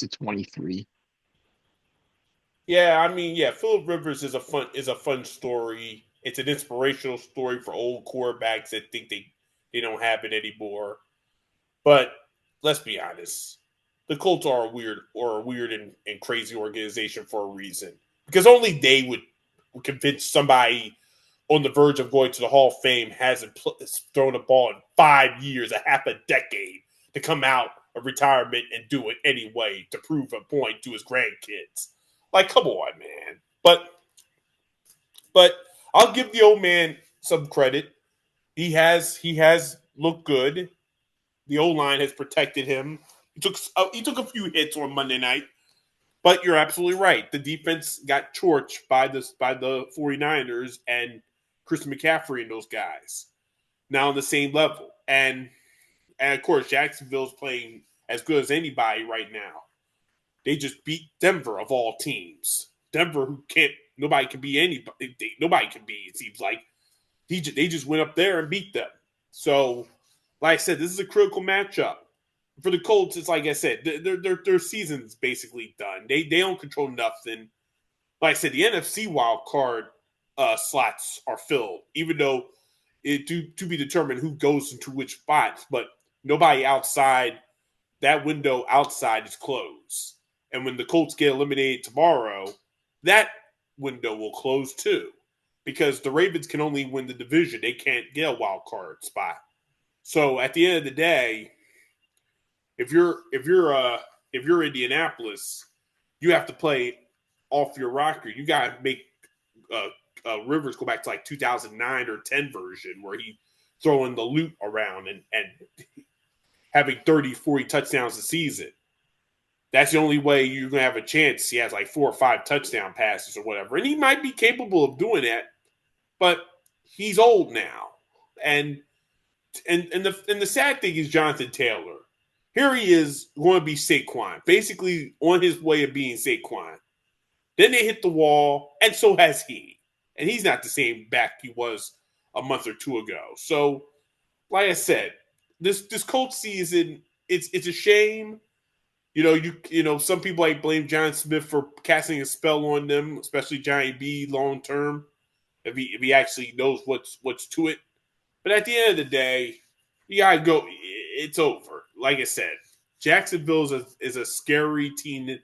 23.
Yeah, I mean, yeah, Philip Rivers is a fun story. It's an inspirational story for old quarterbacks that think they don't have it anymore. But let's be honest, the Colts are a weird and crazy organization for a reason. Because only they would convince somebody on the verge of going to the Hall of Fame hasn't thrown a ball in 5 years, a half a decade, to come out of retirement and do it anyway to prove a point to his grandkids. Like, come on, man. But I'll give the old man some credit. He has looked good. The O line has protected him. He took a few hits on Monday night, but you're absolutely right. The defense got torched by the 49ers and Christian McCaffrey and those guys. Now on the same level. And of course Jacksonville's playing as good as anybody right now. They just beat Denver of all teams. Denver, who can't, nobody can beat anybody. Nobody can beat. It seems like they just went up there and beat them. So, like I said, this is a critical matchup for the Colts. It's like I said, their season's basically done. They don't control nothing. Like I said, the NFC wild card slots are filled, even though it to be determined who goes into which spots. But nobody outside that window outside is closed. And when the Colts get eliminated tomorrow, that window will close too. Because the Ravens can only win the division. They can't get a wild card spot. So at the end of the day, if you're Indianapolis, you have to play off your rocker. You got to make Rivers go back to like 2009 or 10 version where he throwing the loot around and having 30, 40 touchdowns a season. That's the only way you're going to have a chance. He has like 4 or 5 touchdown passes or whatever. And he might be capable of doing that, but he's old now. And the sad thing is Jonathan Taylor. Here he is going to be Saquon, basically on his way of being Saquon. Then they hit the wall, and so has he. And he's not the same back he was a month or two ago. So, like I said, this Colts season, it's a shame. Some people like blame John Smith for casting a spell on them, especially Johnny B long term, if he actually knows what's to it. But at the end of the day, you gotta go. It's over. Like I said, Jacksonville is a scary team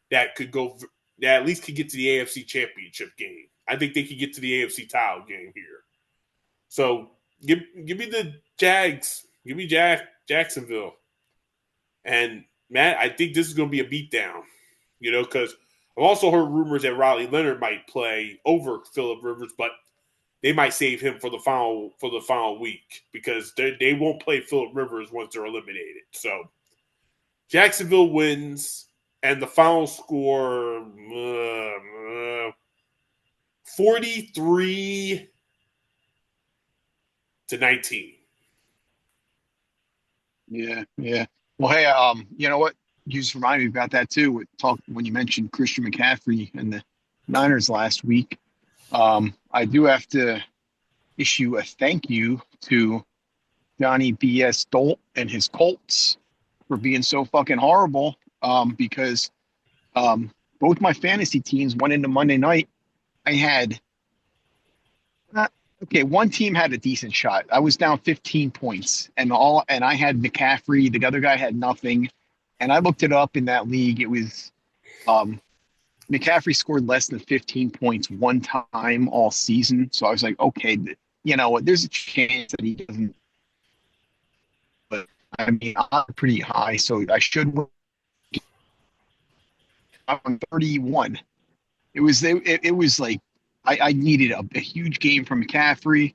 that could go, that at least could get to the AFC Championship game. I think they could get to the AFC title game here. So give me the Jags. Give me Jacksonville. And Matt, I think this is going to be a beatdown. Because I've also heard rumors that Riley Leonard might play over Philip Rivers, but they might save him for the final week because they won't play Philip Rivers once they're eliminated. So Jacksonville wins, and the final score 43-19.
Yeah, yeah. Well, hey, you know what? You just reminded me about that too. When you mentioned Christian McCaffrey and the Niners last week. I do have to issue a thank you to Johnny B.S. Dolt and his Colts for being so fucking horrible. Because both my fantasy teams went into Monday night. I had okay, one team had a decent shot. I was down 15 points, and I had McCaffrey. The other guy had nothing, and I looked it up in that league. It was McCaffrey scored less than 15 points one time all season. So I was like, okay, you know what? There's a chance that he doesn't. But I mean, I'm pretty high, so I should. I'm 31. It was like I needed a huge game from McCaffrey,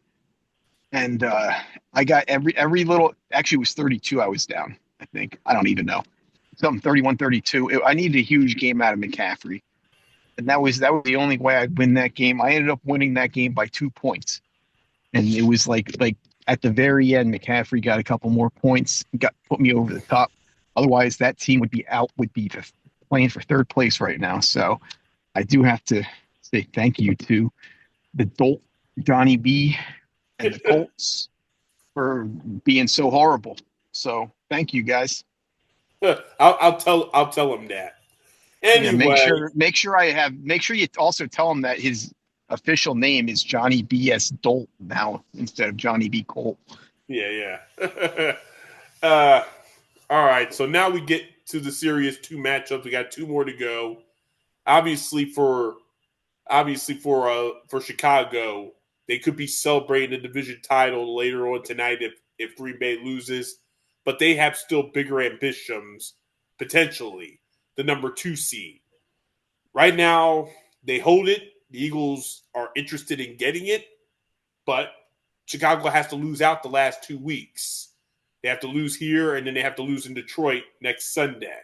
and I got every little. Actually, it was 32. I was down. I think I don't even know. Something 31, 32. I needed a huge game out of McCaffrey, and that was the only way I'd win that game. I ended up winning that game by 2 points, and it was like at the very end, McCaffrey got a couple more points, got put me over the top. Otherwise, that team would be playing for third place right now. So I do have to say thank you to the Dolt, Johnny B, and the Colts for being so horrible. So thank you guys.
I'll tell him that.
Yeah, make
Anyway,
sure make sure I have make sure you also tell him that his official name is Johnny B.S. Dolt now instead of Johnny B. Colt.
yeah, yeah. uh, all right, so now we get to the serious two matchups. We got two more to go. Obviously, for Chicago, they could be celebrating the division title later on tonight if Green Bay loses, but they have still bigger ambitions potentially. The number 2 seed right now, they hold it. The Eagles are interested in getting it, but Chicago has to lose out the last 2 weeks. They have to lose here, and then they have to lose in Detroit next Sunday.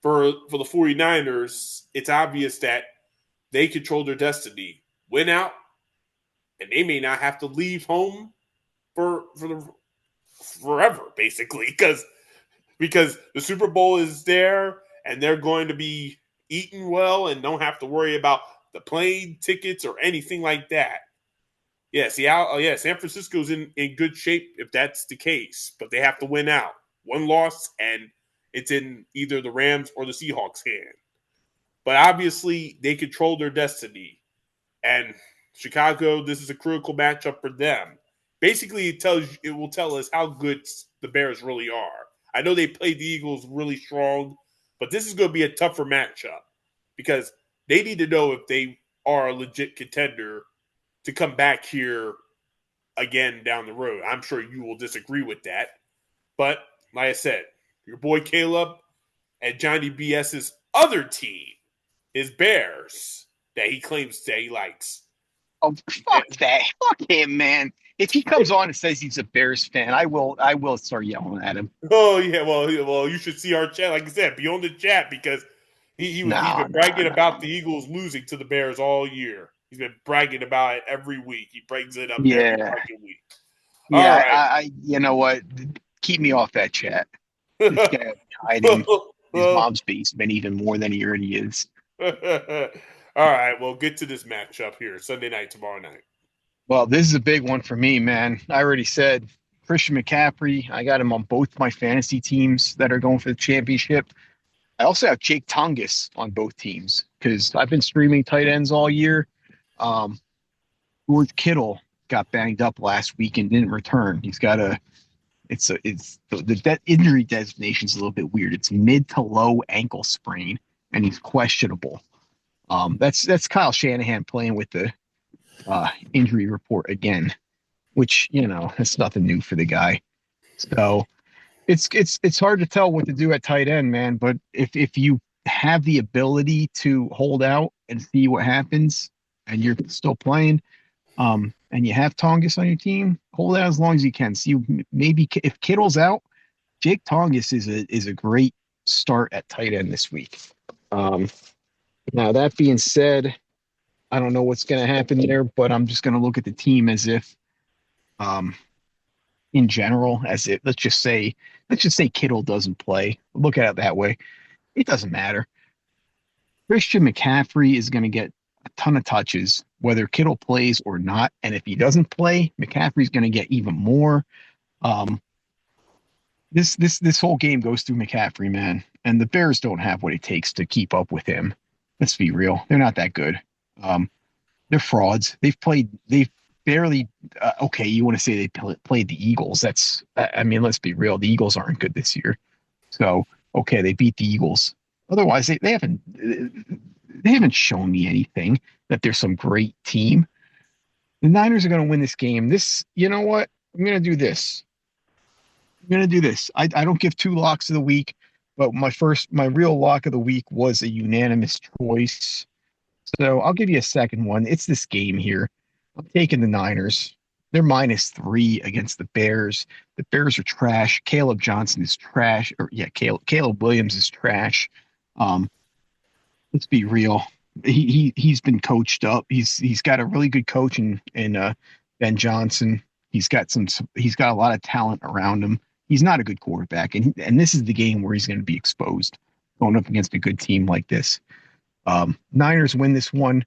For the 49ers, it's obvious that they control their destiny. Win out, and they may not have to leave home forever, basically, because the Super Bowl is there, and they're going to be eating well and don't have to worry about the plane tickets or anything like that. Yeah, San Francisco's in good shape if that's the case, but they have to win out. One loss, and it's in either the Rams or the Seahawks' hand. But obviously, they control their destiny. And Chicago, this is a critical matchup for them. Basically, it will tell us how good the Bears really are. I know they played the Eagles really strong, but this is going to be a tougher matchup because they need to know if they are a legit contender to come back here again down the road. I'm sure you will disagree with that. But like I said, your boy Caleb and Johnny BS's other team, his Bears, that he claims that he likes.
Oh, fuck that. Fuck him, man. If he comes on and says he's a Bears fan, I will start yelling at him.
Oh yeah, well, you should see our chat. Like I said, be on the chat because he's
No,
been
no,
bragging about
no.
the Eagles losing to the Bears all year. He's been bragging about it every week. He brings it up every
Yeah.
fucking week. All
Yeah,
right.
you know what? Keep me off that chat. This guy hiding his mom's basement even more than he already is.
All right, well, get to this matchup here Sunday night, tomorrow night.
Well, this is a big one for me, man. I already said Christian McCaffrey. I got him on both my fantasy teams that are going for the championship. I also have Jake Tongus on both teams because I've been streaming tight ends all year. Um, George Kittle got banged up last week and didn't return. He's got it's the injury designation is a little bit weird. It's mid to low ankle sprain, and he's questionable. That's Kyle Shanahan playing with the injury report again, which that's nothing new for the guy. So it's hard to tell what to do at tight end, man. But if you have the ability to hold out and see what happens, and you're still playing, and you have Tongus on your team, hold out as long as you can. See, maybe if Kittle's out, Jake Tongus is a great start at tight end this week. Now that being said, I don't know what's going to happen there, but I'm just going to look at the team as if, um, in general, as if let's just say Kittle doesn't play. Look at it that way. It doesn't matter. Christian McCaffrey is going to get a ton of touches, whether Kittle plays or not. And if he doesn't play, McCaffrey's going to get even more. Um, this whole game goes through McCaffrey, man. And the Bears don't have what it takes to keep up with him. Let's be real; they're not that good. Um, they're frauds. They've barely. Okay, you want to say they played the Eagles? I mean, let's be real. The Eagles aren't good this year. So okay, they beat the Eagles. Otherwise, they haven't shown me anything that they're some great team. The Niners are going to win this game. You know what? I'm going to do this. I don't give two locks of the week. But my real lock of the week was a unanimous choice. So I'll give you a second one. It's this game here. I'm taking the Niners. They're -3 against the Bears. The Bears are trash. Caleb Johnson is trash. Or yeah, Caleb Williams is trash. Um, let's be real. He's been coached up. He's got a really good coach in Ben Johnson. He's got a lot of talent around him. He's not a good quarterback, and this is the game where he's going to be exposed going up against a good team like this. Niners win this one.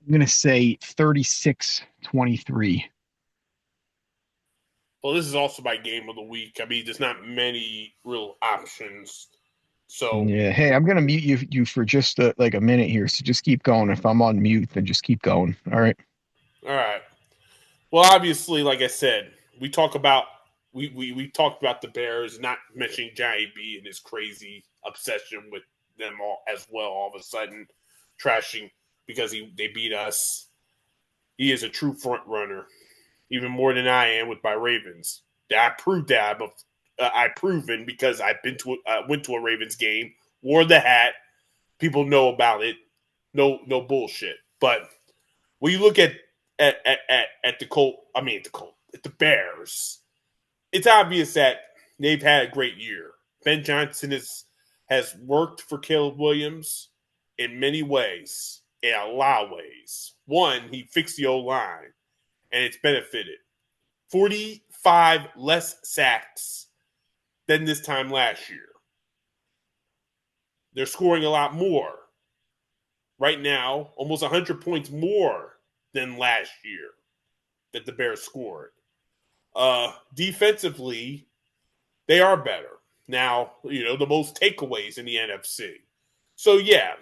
I'm going to say 36-23.
Well, this is also my game of the week. I mean, there's not many real options. So,
Yeah. Hey, I'm going to mute you for just like a minute here. So just keep going. If I'm on mute, then just keep going. All right.
all right. Well, obviously, like I said, we talked about the Bears, not mentioning Johnny B and his crazy obsession with them all as well. All of a sudden, trashing because they beat us. He is a true front runner, even more than I am with my Ravens. I proved that I proven because I've been to went to a Ravens game, wore the hat. People know about it. No bullshit. But when you look at the Colt, at the Bears, it's obvious that they've had a great year. Ben Johnson has worked for Caleb Williams in many ways, in a lot of ways. One, he fixed the O line, and it's benefited. 45 less sacks than this time last year. They're scoring a lot more. Right now, almost 100 points more than last year that the Bears scored. Defensively, they are better. Now, the most takeaways in the NFC. So, yeah,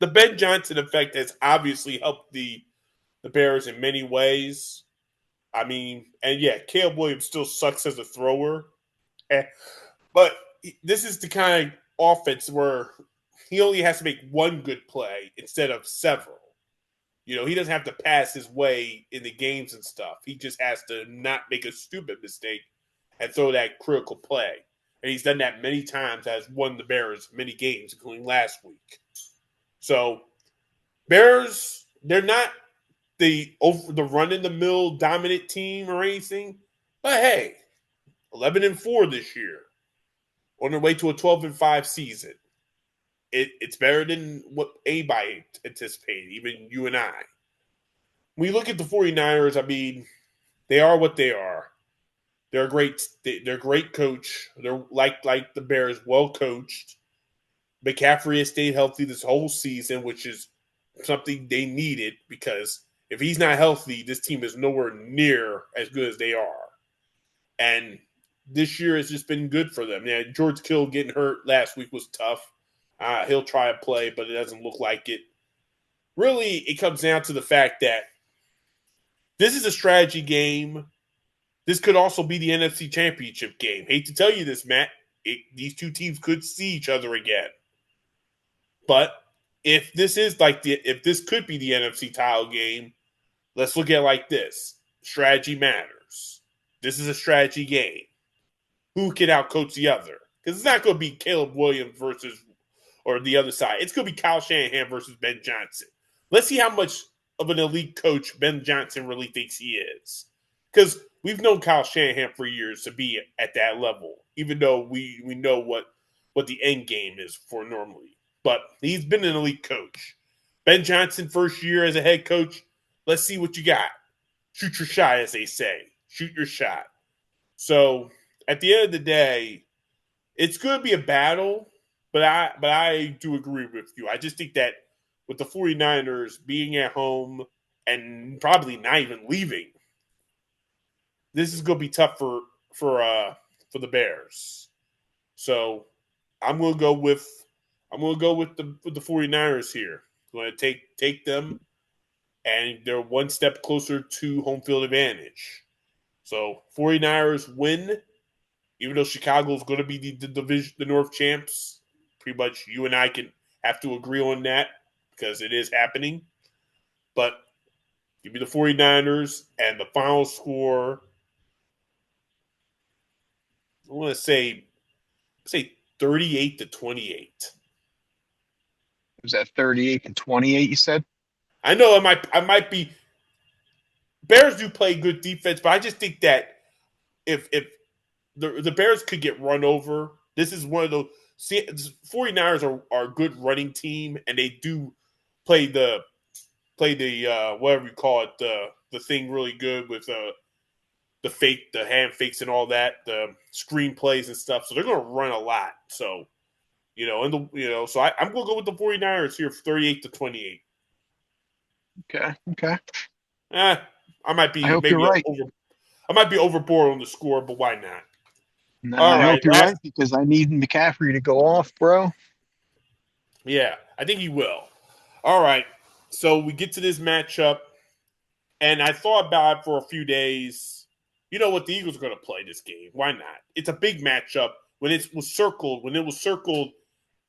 the Ben Johnson effect has obviously helped the Bears in many ways. I mean, and yeah, Caleb Williams still sucks as a thrower. But this is the kind of offense where he only has to make one good play instead of several. He doesn't have to pass his way in the games and stuff. He just has to not make a stupid mistake and throw that critical play. And he's done that many times, has won the Bears many games, including last week. So, Bears, they're not the run in the mill dominant team or anything. But hey, 11-4 this year, on their way to a 12-5 season. It's better than what anybody anticipated, even you and I. When you look at the 49ers, I mean, they are what they are. They're a great coach. They're like the Bears, well coached. McCaffrey has stayed healthy this whole season, which is something they needed because if he's not healthy, this team is nowhere near as good as they are. And this year has just been good for them. Yeah, George Kittle getting hurt last week was tough. He'll try to play, but it doesn't look like it. Really, it comes down to the fact that this is a strategy game. This could also be the NFC Championship game. Hate to tell you this, Matt. These two teams could see each other again. But if this could be the NFC title game, let's look at it like this. Strategy matters. This is a strategy game. Who can outcoach the other? Because it's not going to be Caleb Williams versus or the other side. It's going to be Kyle Shanahan versus Ben Johnson. Let's see how much of an elite coach Ben Johnson really thinks he is. Because we've known Kyle Shanahan for years to be at that level, even though we know what the end game is for normally. But he's been an elite coach. Ben Johnson, first year as a head coach, let's see what you got. Shoot your shot, as they say. Shoot your shot. So at the end of the day, it's going to be a battle, but I do agree with you. I just think that with the 49ers being at home and probably not even leaving, this is going to be tough for the Bears. So I'm going to go with the 49ers here. I'm going to take them, and they're one step closer to home field advantage. So 49ers win, even though Chicago is going to be the division, the North champs. Pretty much you and I can have to agree on that because it is happening. But give me the 49ers and the final score. I want to say say 38-28.
Was that 38-28? You said.
I know I might be. Bears do play good defense, but I just think that if the Bears could get run over, this is one of those. 49ers are a good running team, and they do play the whatever you call it, the thing really good with the hand fakes and all that, the screen plays and stuff. So they're going to run a lot. So so I'm going to go with the 49ers here, 38-28.
Okay.
Eh, I might
I
be
hope you're
maybe
right.
I might be overboard on the score, but why not?
No,
All
I
right,
hope you're right because I need McCaffrey to go off, bro.
yeah, I think he will. All right, so we get to this matchup, and I thought about it for a few days. You know what? The Eagles are going to play this game. Why not? It's a big matchup. When it was circled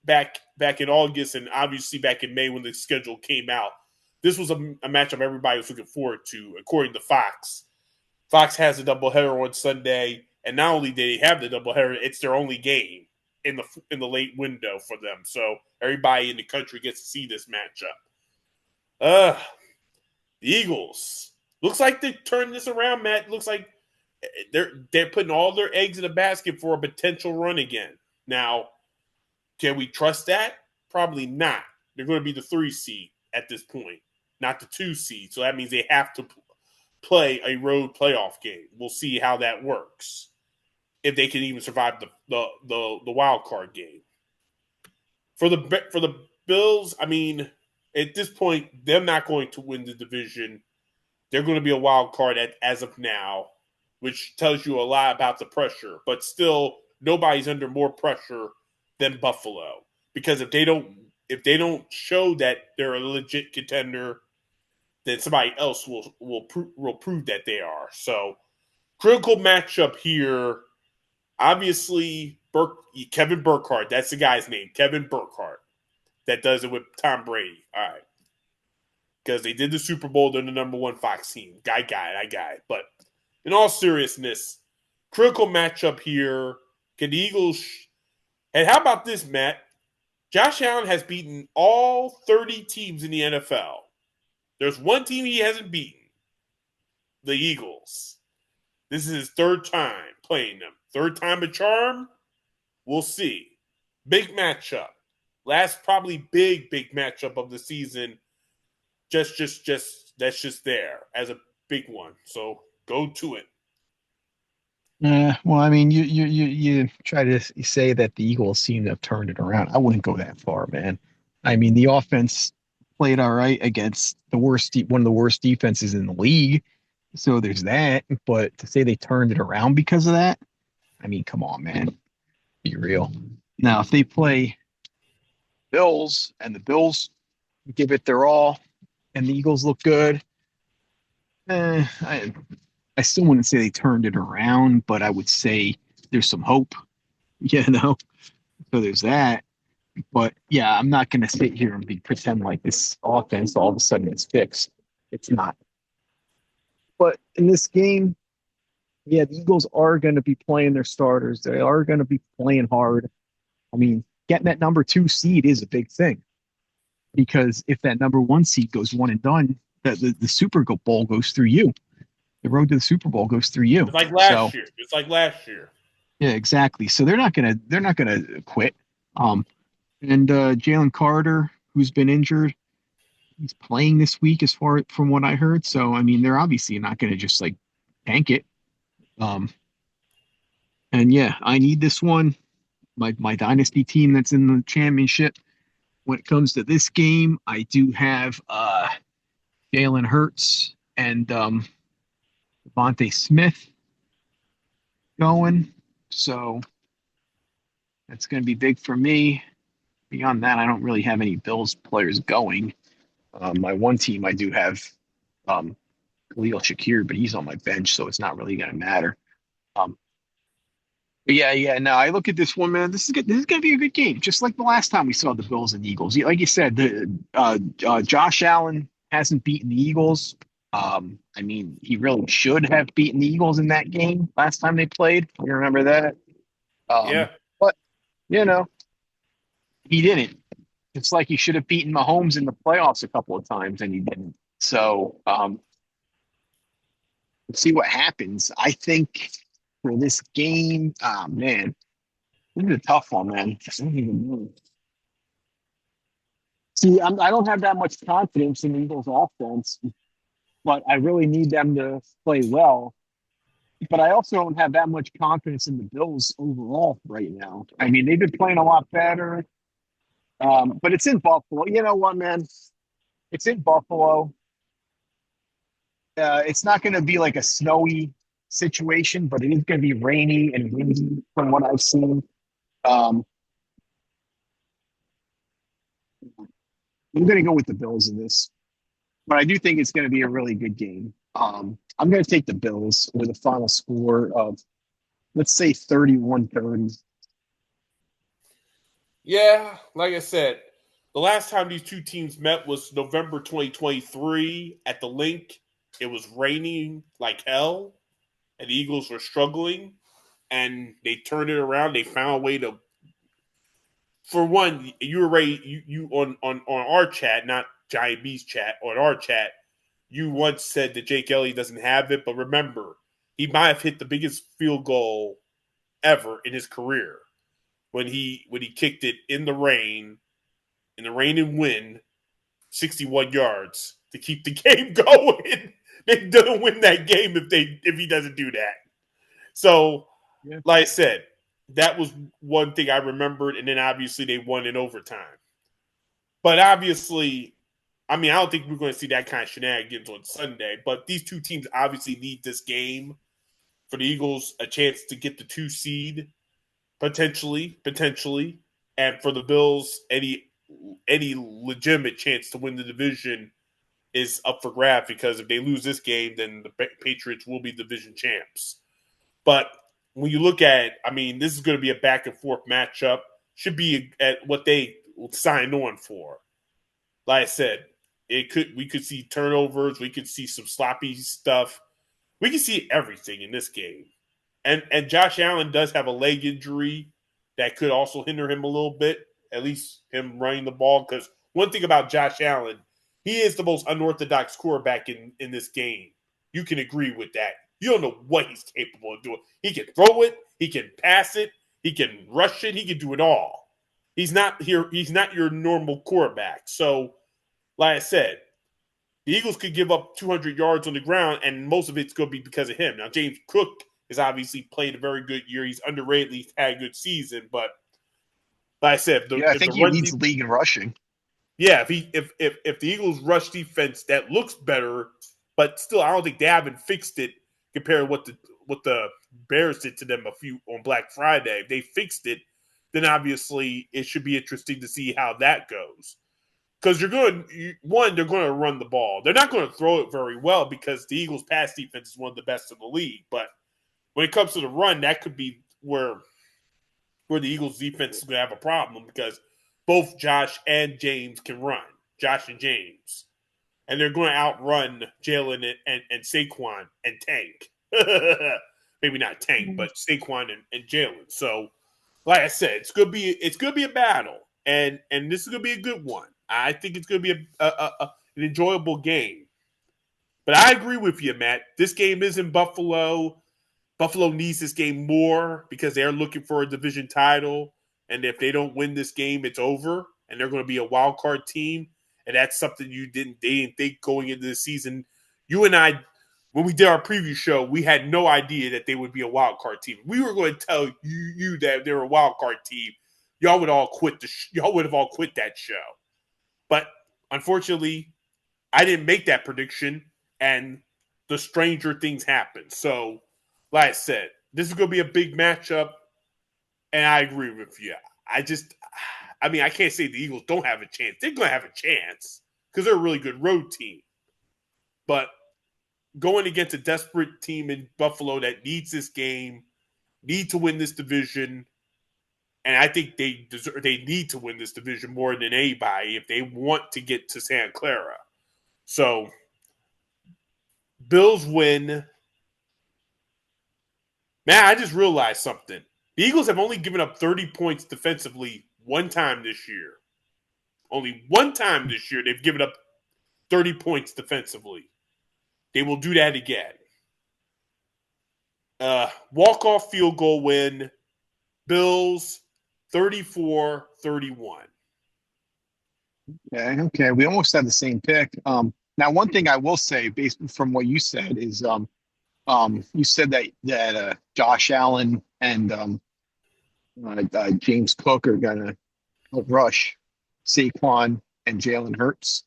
back in August, and obviously back in May when the schedule came out. This was a matchup everybody was looking forward to, according to Fox. Fox has a doubleheader on Sunday, and not only did they have the doubleheader, it's their only game in the late window for them. So everybody in the country gets to see this matchup. The Eagles. Looks like they turned this around, Matt. Looks like they're putting all their eggs in a basket for a potential run again. Now, can we trust that? Probably not. They're going to be the 3 seed at this point, not the 2 seed. So that means they have to play a road playoff game. We'll see how that works. If they can even survive the wild card game. For the Bills, I mean, at this point, they're not going to win the division. They're going to be a wild card as of now, which tells you a lot about the pressure. But still, nobody's under more pressure than Buffalo, because if they don't show that they're a legit contender, then somebody else will prove that they are. So critical matchup here. Obviously, Kevin Burkhardt. That's the guy's name, Kevin Burkhardt. That does it with Tom Brady. All right, because they did the Super Bowl. They're the number one Fox team. I got it. But in all seriousness, critical matchup here. Can the Eagles? And how about this, Matt? Josh Allen has beaten all 30 teams in the NFL. There's one team he hasn't beaten, the Eagles. This is his third time playing them. Third time a charm? We'll see. Big matchup. Last probably big matchup of the season. Just that's just there as a big one. So go to it.
Well, I mean, you try to say that the Eagles seem to have turned it around. I wouldn't go that far, man. I mean, the offense played all right against one of the worst defenses in the league. So there's that. But to say they turned it around because of that, I mean, come on, man. Be real. Now, if they play Bills and the Bills give it their all and the Eagles look good, I still wouldn't say they turned it around, but I would say there's some hope, you know? So there's that. But yeah, I'm not going to sit here and pretend like this offense all of a sudden is fixed. It's not. But in this game, yeah, the Eagles are going to be playing their starters. They are going to be playing hard. I mean, getting that number 2 seed is a big thing because if that number 1 seed goes one and done, the Super Bowl goes through you. The road to the Super Bowl goes through you.
It's like last year. It's like last year.
Yeah, exactly. So they're not gonna quit. And Jalen Carter, who's been injured, he's playing this week as far from what I heard. So I mean, they're obviously not gonna just like tank it. And yeah, I need this one. My dynasty team that's in the championship. When it comes to this game, I do have Jalen Hurts and Devontae Smith going. So that's going to be big for me. Beyond that, I don't really have any Bills players going. My one team, I do have Khalil Shakir, but he's on my bench, so it's not really going to matter. But yeah. No, I look at this one, man. This is good. This is going to be a good game, just like the last time we saw the Bills and Eagles. Like you said, Josh Allen hasn't beaten the Eagles. I mean, he really should have beaten the Eagles in that game last time they played. You remember that?
Yeah.
But You know, he didn't. It's like he should have beaten Mahomes in the playoffs a couple of times, and he didn't. So let's see what happens. I think for this game, man, this is a tough one, man. I don't even know. See, I don't have that much confidence in the Eagles' offense, but I really need them to play well. But I also don't have that much confidence in the Bills overall right now. I mean, they've been playing a lot better, but it's in Buffalo. You know what, man? It's in Buffalo. It's not going to be like a snowy situation, but it is going to be rainy and windy from what I've seen. Um, I'm going to go with the Bills in this, but I do think it's going to be a really good game. I'm going to take the Bills with a final score of, let's say, 31-30.
Yeah, like I said, the last time these two teams met was November 2023 at the Link. It was raining like hell, and the Eagles were struggling, and they turned it around. They found a way to. For one, you were ready. You on our chat, not Giant B's chat, on our chat. You once said that Jake Elliott doesn't have it, but remember, he might have hit the biggest field goal ever in his career when he kicked it in the rain and wind, 61 yards to keep the game going. They don't win that game if he doesn't do that. So,
Yeah.
like I said, that was one thing I remembered, and then obviously they won in overtime. But obviously, I mean, I don't think we're going to see that kind of shenanigans on Sunday. But these two teams obviously need this game for the Eagles a chance to get the 2 seed potentially, and for the Bills any legitimate chance to win the division is up for grabs because if they lose this game, then the Patriots will be division champs. But when you look at it, I mean, this is going to be a back and forth matchup. Should be at what they signed on for. Like I said, we could see turnovers, we could see some sloppy stuff. We can see everything in this game. And Josh Allen does have a leg injury that could also hinder him a little bit, at least him running the ball. Because one thing about Josh Allen, he is the most unorthodox quarterback in this game. You can agree with that. You don't know what he's capable of doing. He can throw it, he can pass it, he can rush it, he can do it all. He's not your normal quarterback. So, like I said, the Eagles could give up 200 yards on the ground, and most of it's going to be because of him. Now, James Cook has obviously played a very good year. He's underrated. He's had a good season, but like I said,
Yeah, I
if the
think he
run
leads the league in rushing.
yeah, if the Eagles rush defense that looks better, but still, I don't think they haven't fixed it compared to what the Bears did to them a few on Black Friday. If they fixed it, then obviously it should be interesting to see how that goes. Because they're going to run the ball. They're not going to throw it very well because the Eagles' pass defense is one of the best in the league. But when it comes to the run, that could be where the Eagles' defense is going to have a problem because both Josh and James can run. Josh and James. And they're going to outrun Jalen and Saquon and Tank. Maybe not Tank, but Saquon and Jalen. So, like I said, it's gonna be a battle, and this is gonna be a good one. I think it's gonna be an enjoyable game. But I agree with you, Matt. This game is in Buffalo. Buffalo needs this game more because they're looking for a division title, and if they don't win this game, it's over, and they're going to be a wild card team, and that's something they didn't think going into the season. You and I, when we did our preview show, we had no idea that they would be a wild card team. We were going to tell you that they were a wild card team. Y'all would y'all would have all quit that show, but unfortunately, I didn't make that prediction, and the stranger things happen. So, like I said, this is going to be a big matchup, and I agree with you. I mean, I can't say the Eagles don't have a chance. They're going to have a chance because they're a really good road team. But going against a desperate team in Buffalo that needs this game, need to win this division, and I think they need to win this division more than anybody if they want to get to Santa Clara. So, Bills win. Man, I just realized something. The Eagles have only given up 30 points defensively one time this year. Only one time this year they've given up 30 points defensively. They will do that again. Walk-off field goal win. Bills 34-31.
Okay. We almost had the same pick. Now, one thing I will say, based from what you said, is you said that Josh Allen and James Cook are gonna rush Saquon and Jalen Hurts.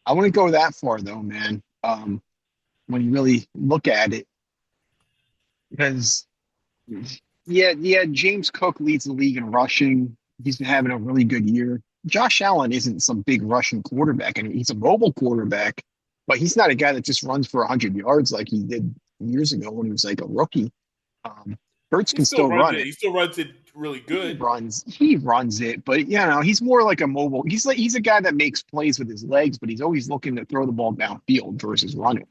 I wouldn't go that far though, man. When you really look at it, because yeah, James Cook leads the league in rushing. He's been having a really good year. Josh Allen isn't some big rushing quarterback, and he's a mobile quarterback, but he's not a guy that just runs for 100 yards like he did years ago when he was like a rookie. Um, Hurts can still run it.
He still runs it really good.
He runs it, but he's more like a mobile. He's a guy that makes plays with his legs, but he's always looking to throw the ball downfield versus running.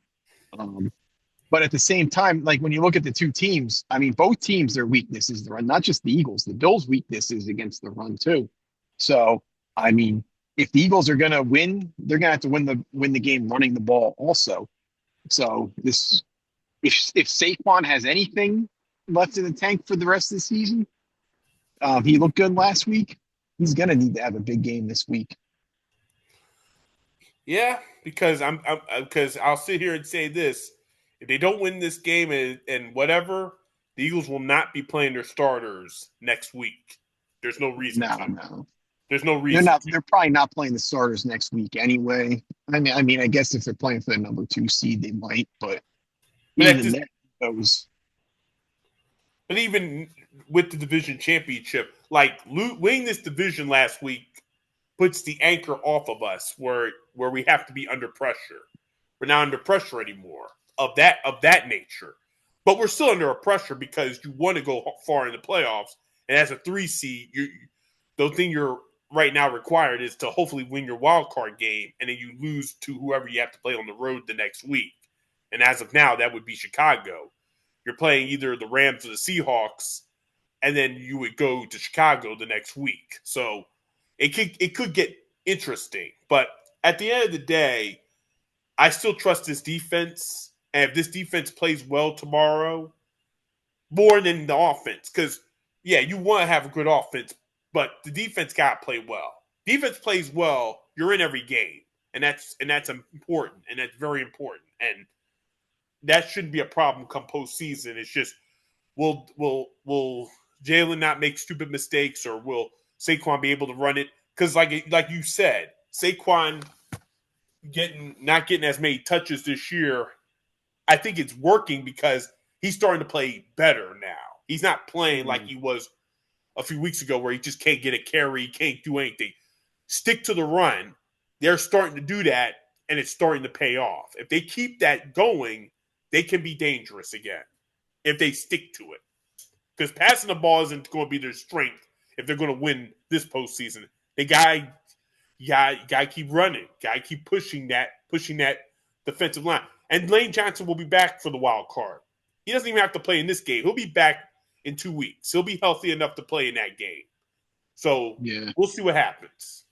But at the same time, like when you look at the two teams, I mean, both teams, their weakness is the run, not just the Eagles. The Bills' weakness is against the run too. So, I mean, if the Eagles are going to win, they're going to have to win the game running the ball also. So if Saquon has anything left in the tank for the rest of the season, he looked good last week. He's going to need to have a big game this week.
Yeah, because because I'll sit here and say this: if they don't win this game and whatever, the Eagles will not be playing their starters next week. There's no reason.
No.
There's no reason.
They're probably not playing the starters next week anyway. I mean, I guess if they're playing for the number 2 seed, they might. But even
But even with the division championship, like winning this division last week puts the anchor off of us where we have to be under pressure. We're not under pressure anymore of that nature. But we're still under a pressure because you want to go far in the playoffs. And as a 3 seed, the thing you're right now required is to hopefully win your wild card game, and then you lose to whoever you have to play on the road the next week. And as of now, that would be Chicago. You're playing either the Rams or the Seahawks, and then you would go to Chicago the next week. So it could get interesting. But at the end of the day, I still trust this defense. And if this defense plays well tomorrow, more than the offense, because, yeah, you want to have a good offense, but the defense got to play well. Defense plays well, you're in every game. And that's important, and that's very important. And that shouldn't be a problem come postseason. It's just, will Jalen not make stupid mistakes, or will Saquon be able to run it? Because like you said, Saquon not getting as many touches this year, I think it's working because he's starting to play better now. He's not playing like he was a few weeks ago where he just can't get a carry, can't do anything. Stick to the run. They're starting to do that, and it's starting to pay off. If they keep that going, they can be dangerous again if they stick to it. Because passing the ball isn't going to be their strength if they're going to win this postseason. They got to keep running. Got to keep pushing that defensive line. And Lane Johnson will be back for the wild card. He doesn't even have to play in this game. He'll be back in 2 weeks. He'll be healthy enough to play in that game. So We'll see what happens.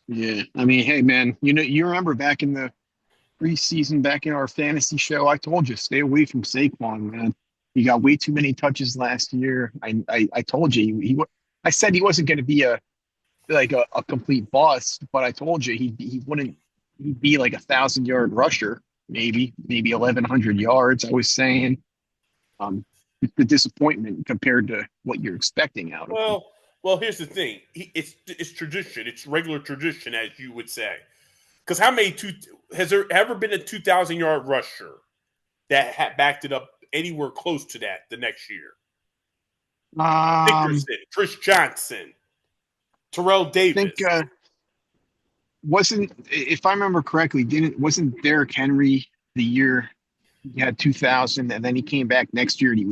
Yeah. I mean, hey, man, you remember back in the preseason, back in our fantasy show, I told you, stay away from Saquon, man. He got way too many touches last year. I told you, I said he wasn't going to be a complete bust, but I told you he'd be like 1,000-yard rusher, maybe 1,100 yards. I was saying, the disappointment compared to what you're expecting out of him.
Well, here's the thing. It's tradition. It's regular tradition, as you would say. Because has there ever been a 2,000-yard rusher that backed it up anywhere close to that the next year? Dickerson, Chris Johnson, Terrell Davis.
I think if I remember correctly, wasn't Derrick Henry the year he had 2,000, and then he came back next year and he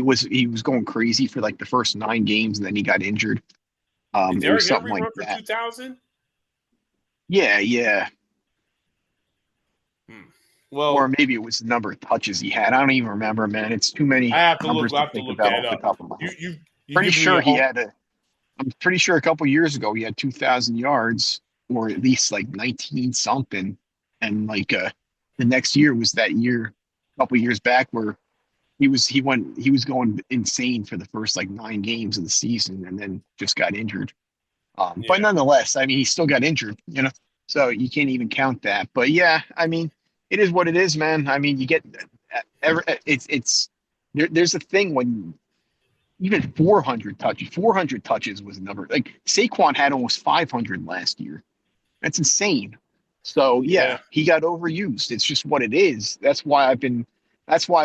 was going crazy for like the first 9 games, and then he got injured.
Did Derrick Henry run for 2,000?
Yeah. or
Well,
maybe it was the number of touches he had. I don't even remember, man. It's too many
I have to look.
numbers
I
to
have to
think
look
about
that
off the
up.
top of my
You
head.
you you
Pretty
give me
sure
a
he
home.
had a. I'm pretty sure a couple years ago he had 2,000 yards, or at least like 19 something, and the next year was that year, a couple years back where he was going insane for the first like 9 games of the season, and then just got injured. But
Yeah,
nonetheless, I mean, he still got injured, so you can't even count that. But yeah, I mean, it is what it is, man. I mean, you get it's there's a thing when even 400 touches was a number. Like Saquon had almost 500 last year. That's insane. So
yeah,
yeah, he got overused. It's just what it is. That's why I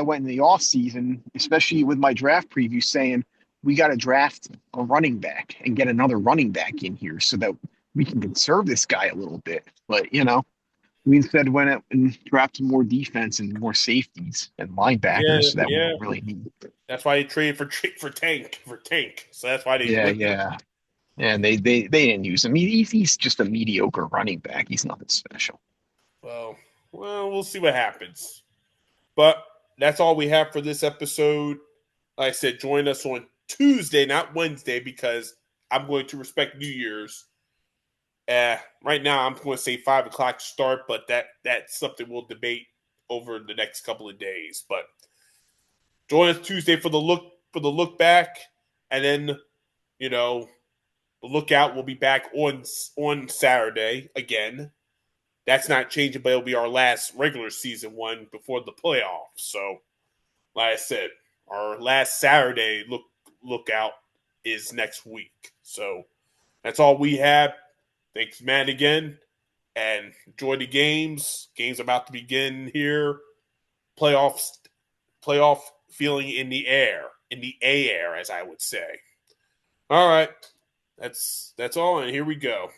went in the off season, especially with my draft preview saying we got to draft a running back and get another running back in here so that we can conserve this guy a little bit. But we instead went out and drafted more defense and more safeties and
yeah,
linebackers that we
yeah.
don't really need.
That's why they traded for Tank. So that's why they
Yeah,
went.
yeah. And they didn't use him. He's just a mediocre running back. He's nothing special.
Well, we'll see what happens. But that's all we have for this episode. Like I said, join us on Tuesday, not Wednesday, because I'm going to respect New Year's. Right now, I'm going to say 5 o'clock start, but that's something we'll debate over the next couple of days. But join us Tuesday for the look back, and then you know the lookout will be back on Saturday again. That's not changing, but it'll be our last regular season one before the playoffs. So, like I said, our last Saturday lookout is next week. So that's all we have. Thanks, Matt, again, and enjoy the games. Games about to begin here. Playoffs, playoff feeling in the air, as I would say. All right, that's all, and here we go.